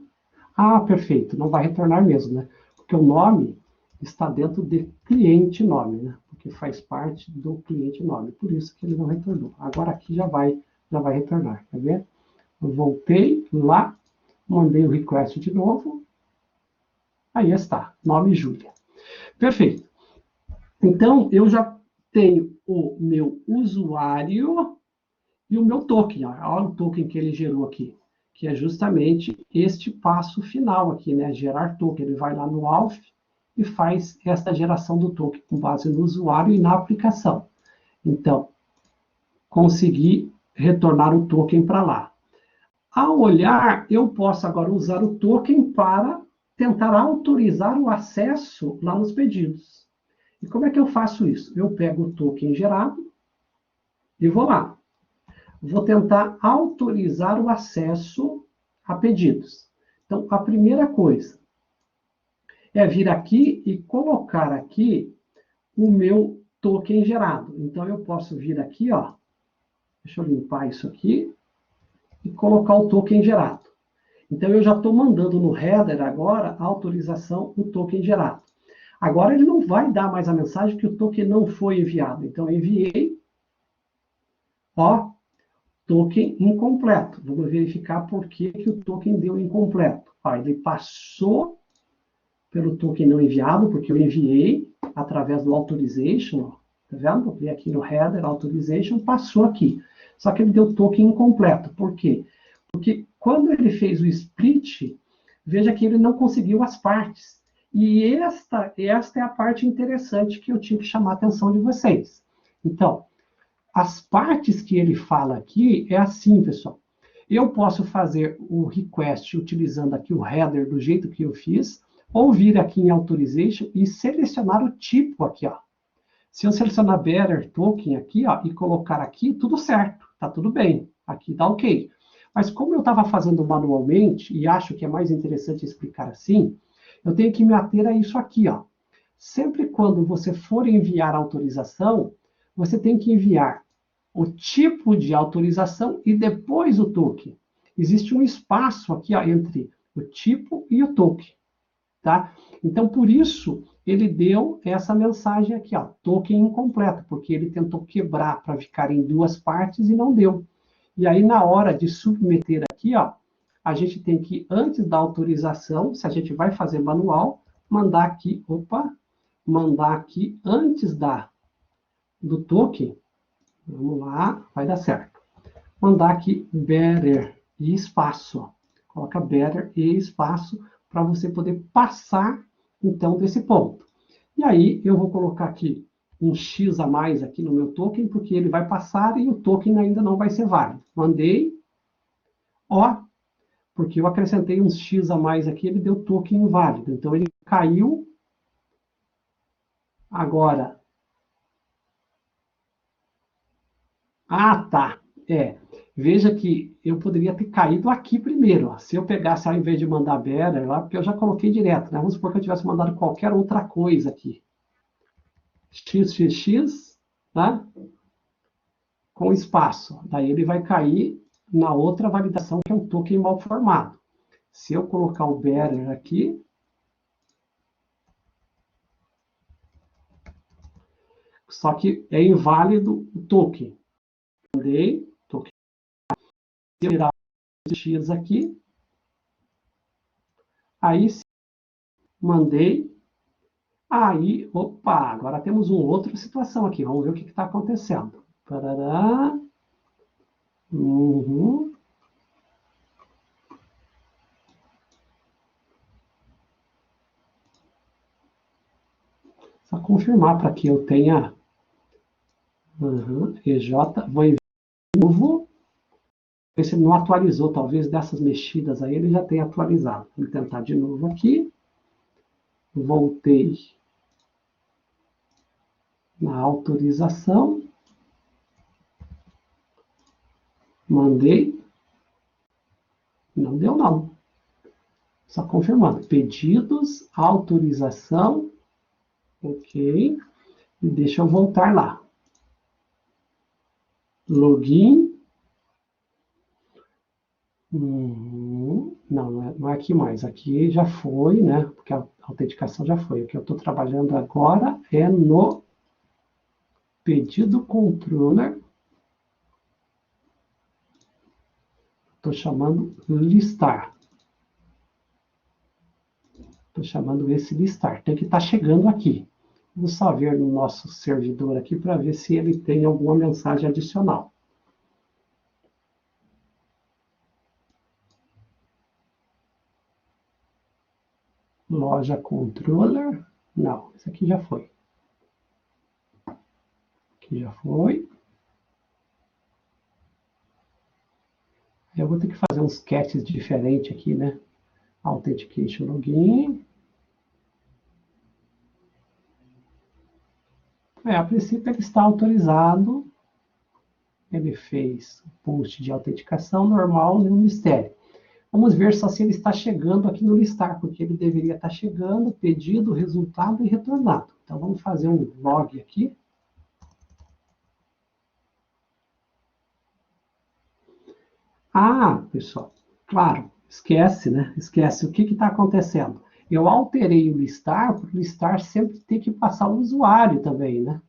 Ah, perfeito, não vai retornar mesmo, né? Porque o nome está dentro de cliente nome, né? Porque faz parte do cliente nome, por isso que ele não retornou. Agora aqui já vai retornar, quer ver? Eu voltei lá, mandei o request de novo, aí está, nome Júlia. Perfeito. Então, eu já tenho o meu usuário e o meu token. Olha o token que ele gerou aqui, que é justamente este passo final aqui, né? Gerar token. Ele vai lá no Auth e faz esta geração do token com base no usuário e na aplicação. Então, consegui retornar o token para lá. Ao olhar, eu posso agora usar o token para tentar autorizar o acesso lá nos pedidos. E como é que eu faço isso? Eu pego o token gerado e vou lá. Vou tentar autorizar o acesso a pedidos. Então, a primeira coisa é vir aqui e colocar aqui o meu token gerado. Então, eu posso vir aqui, ó, deixa eu limpar isso aqui, e colocar o token gerado. Então, eu já estou mandando no header agora a autorização do token gerado. Agora, ele não vai dar mais a mensagem que o token não foi enviado. Então, eu enviei, ó, token incompleto. Vamos verificar por que o token deu incompleto. Ó, ele passou pelo token não enviado, porque eu enviei através do authorization, ó, tá vendo? Eu cliquei aqui no header, authorization, passou aqui. Só que ele deu token incompleto. Por quê? Porque quando ele fez o split, veja que ele não conseguiu as partes. E esta é a parte interessante que eu tinha que chamar a atenção de vocês. Então, as partes que ele fala aqui é assim, pessoal. Eu posso fazer o request utilizando aqui o header do jeito que eu fiz, ou vir aqui em Authorization e selecionar o tipo aqui, ó. Se eu selecionar Better Token aqui, ó, e colocar aqui, tudo certo, tá tudo bem. Aqui dá ok. Mas como eu estava fazendo manualmente, e acho que é mais interessante explicar assim, eu tenho que me ater a isso aqui, ó. Sempre quando você for enviar autorização, você tem que enviar o tipo de autorização e depois o token. Existe um espaço aqui, ó, entre o tipo e o token, tá? Então, por isso, ele deu essa mensagem aqui, ó, token incompleto, porque ele tentou quebrar para ficar em duas partes e não deu. E aí, na hora de submeter aqui, ó, a gente tem que, antes da autorização, se a gente vai fazer manual, mandar aqui, mandar aqui antes do token, vamos lá, vai dar certo. Mandar aqui better e espaço. Coloca better e espaço para você poder passar, então, desse ponto. E aí, eu vou colocar aqui um X a mais aqui no meu token, porque ele vai passar e o token ainda não vai ser válido. Mandei, ó, porque eu acrescentei uns X a mais aqui, ele deu token inválido. Então, ele caiu. Agora, ah, tá. Veja que eu poderia ter caído aqui primeiro. Ó. Se eu pegasse, ao invés de mandar better lá, porque eu já coloquei direto, né? Vamos supor que eu tivesse mandado qualquer outra coisa aqui. XXX, né? Com espaço. Daí ele vai cair na outra validação, que é um token mal formado. Se eu colocar o better aqui, só que é inválido o token. Mandei, token. Se eu tirar o X aqui, aí mandei. Aí, opa, agora temos uma outra situação aqui. Vamos ver o que está acontecendo. Parará. Uhum. Só confirmar para que eu tenha EJ, vou enviar de novo, ver se ele não atualizou, talvez dessas mexidas aí ele já tenha atualizado. Vou tentar de novo aqui, voltei na autorização, mandei, não deu não. Só confirmando, pedidos, autorização, ok, e deixa eu voltar lá. Login, não é aqui mais, aqui já foi, né, porque a autenticação já foi. O que eu estou trabalhando agora é no pedido controller, estou chamando listar. Estou chamando esse listar. Tem que estar chegando aqui. Vamos só ver no nosso servidor aqui para ver se ele tem alguma mensagem adicional. Loja controller. Não, esse aqui já foi. Aqui já foi. Eu vou ter que fazer uns catches diferentes aqui, né? Authentication login. A princípio ele está autorizado. Ele fez o post de autenticação normal no mistério. Vamos ver só se ele está chegando aqui no listar, porque ele deveria estar chegando, pedido, resultado e retornado. Então vamos fazer um log aqui. Ah, pessoal, claro, esquece, né? Esquece. O que está acontecendo? Eu alterei o listar, porque o listar sempre tem que passar o usuário também, né?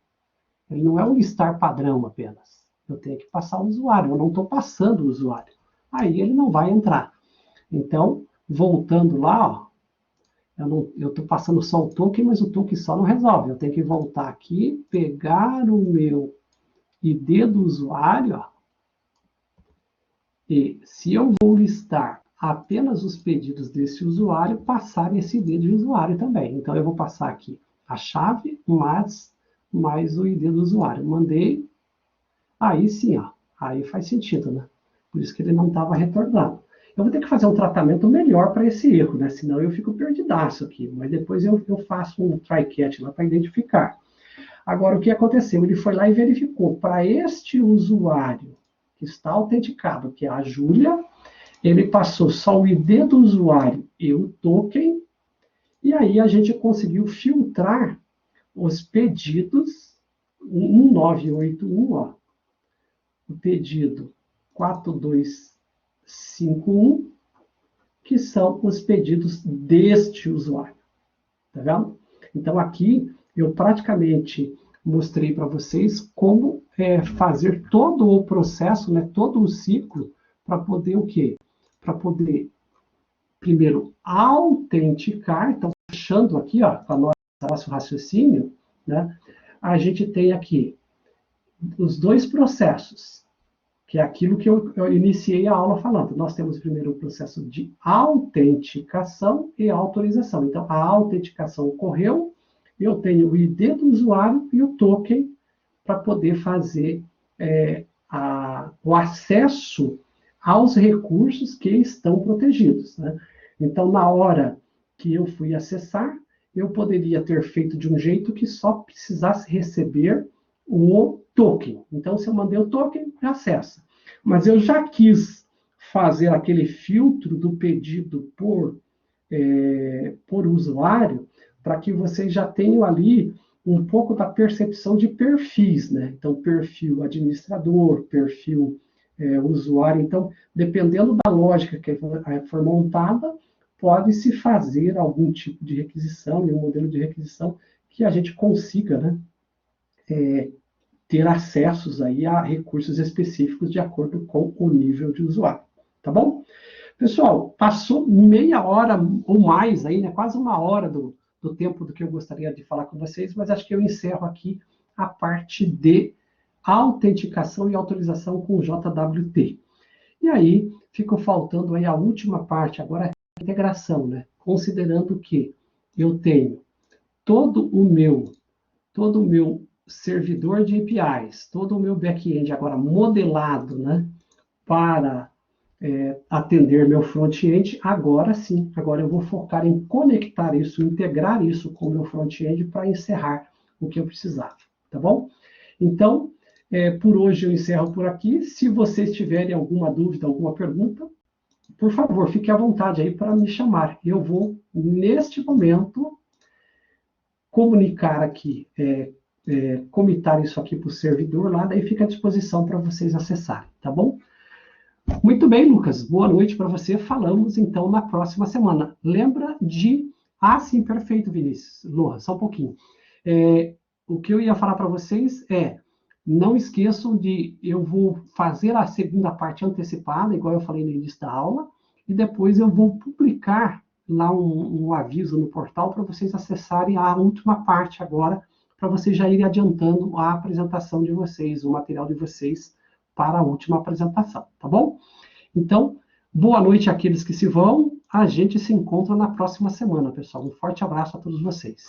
Ele não é um listar padrão apenas. Eu tenho que passar o usuário, eu não estou passando o usuário. Aí ele não vai entrar. Então, voltando lá, ó, eu estou passando só o token, mas o token só não resolve. Eu tenho que voltar aqui, pegar o meu ID do usuário, ó, e se eu vou listar apenas os pedidos desse usuário, passar esse ID de usuário também. Então, eu vou passar aqui a chave mais o ID do usuário. Mandei, aí sim, ó, aí faz sentido, né? Por isso que ele não estava retornando. Eu vou ter que fazer um tratamento melhor para esse erro, né? Senão eu fico perdidaço aqui. Mas depois eu faço um try catch lá para identificar. Agora, o que aconteceu? Ele foi lá e verificou. Para este usuário que está autenticado, que é a Júlia, ele passou só o ID do usuário e o token, e aí a gente conseguiu filtrar os pedidos 1981, ó, o pedido 4251, que são os pedidos deste usuário. Tá vendo? Então, aqui eu praticamente mostrei para vocês como fazer todo o processo, né, todo o ciclo, para poder o quê? Para poder, primeiro, autenticar. Então, fechando aqui, ó, com o nosso raciocínio, né, a gente tem aqui os dois processos, que é aquilo que eu iniciei a aula falando. Nós temos primeiro o processo de autenticação e autorização. Então, a autenticação ocorreu, eu tenho o ID do usuário e o token para poder fazer o acesso aos recursos que estão protegidos, né? Então, na hora que eu fui acessar, eu poderia ter feito de um jeito que só precisasse receber o token. Então, se eu mandei o token, acessa. Mas eu já quis fazer aquele filtro do pedido por usuário, para que vocês já tenham ali um pouco da percepção de perfis, né? Então, perfil administrador, perfil usuário. Então, dependendo da lógica que for montada, pode-se fazer algum tipo de requisição, e um modelo de requisição que a gente consiga, né, ter acessos aí a recursos específicos de acordo com o nível de usuário. Tá bom? Pessoal, passou meia hora ou mais aí, né? Quase uma hora do tempo do que eu gostaria de falar com vocês, mas acho que eu encerro aqui a parte de autenticação e autorização com JWT. E aí, ficou faltando aí a última parte, agora a integração, né? Considerando que eu tenho todo o meu todo o meu servidor de APIs, todo o meu back-end agora modelado, né, para atender meu front-end, agora sim, agora eu vou focar em conectar isso, integrar isso com o meu front-end para encerrar o que eu precisava, tá bom? Então, por hoje eu encerro por aqui. Se vocês tiverem alguma dúvida, alguma pergunta, por favor, fique à vontade aí para me chamar. Eu vou, neste momento, comunicar aqui, comitar isso aqui para o servidor lá, daí fica à disposição para vocês acessarem, tá bom? Muito bem, Lucas. Boa noite para você. Falamos, então, na próxima semana. Lembra de... Ah, sim, perfeito, Vinícius. Lohan, só um pouquinho. O que eu ia falar para vocês não esqueçam de... Eu vou fazer a segunda parte antecipada, igual eu falei no início da aula, e depois eu vou publicar lá um aviso no portal para vocês acessarem a última parte agora, para vocês já irem adiantando a apresentação de vocês, o material de vocês, para a última apresentação, tá bom? Então, boa noite àqueles que se vão. A gente se encontra na próxima semana, pessoal. Um forte abraço a todos vocês.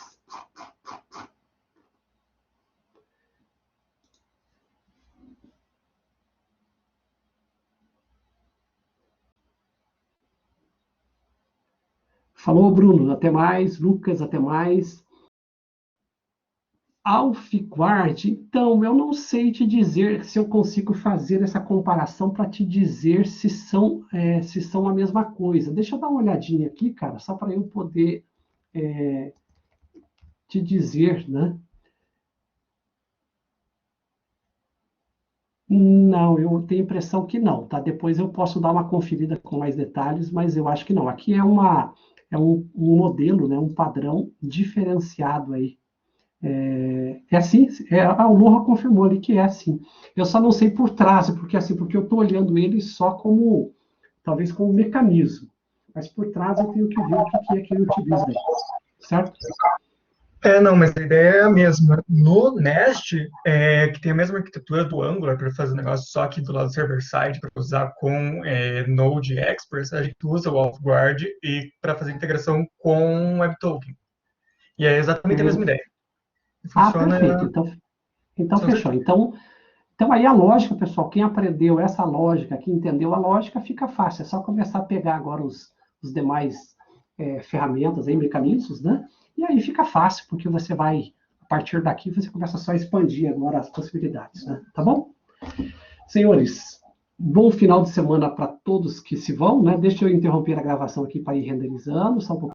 Falou, Bruno. Até mais. Lucas, até mais. Alfiguard, então, eu não sei te dizer se eu consigo fazer essa comparação para te dizer se são a mesma coisa. Deixa eu dar uma olhadinha aqui, cara, só para eu poder te dizer, né? Não, eu tenho a impressão que não, tá? Depois eu posso dar uma conferida com mais detalhes, mas eu acho que não. Aqui é um modelo, né? Um padrão diferenciado aí. Assim, o Lohan confirmou ali que é assim. Eu só não sei por trás, porque eu estou olhando ele só como, talvez como mecanismo. Mas por trás eu tenho que ver o que é que ele utiliza aí, certo? Não, mas a ideia é a mesma. No Nest, que tem a mesma arquitetura do Angular para fazer o negócio só aqui do lado server-side, para usar com Node Express, a gente usa o Off-Guard e para fazer integração com WebToken. E é exatamente a mesma ideia. Funciona. Perfeito. Então fechou. Então aí a lógica, pessoal, quem aprendeu essa lógica, quem entendeu a lógica, fica fácil. É só começar a pegar agora os demais ferramentas, aí, mecanismos, né? E aí fica fácil, porque você vai, a partir daqui, você começa só a expandir agora as possibilidades, né? Tá bom? Senhores, bom final de semana para todos que se vão, né? Deixa eu interromper a gravação aqui para ir renderizando, só um pouquinho.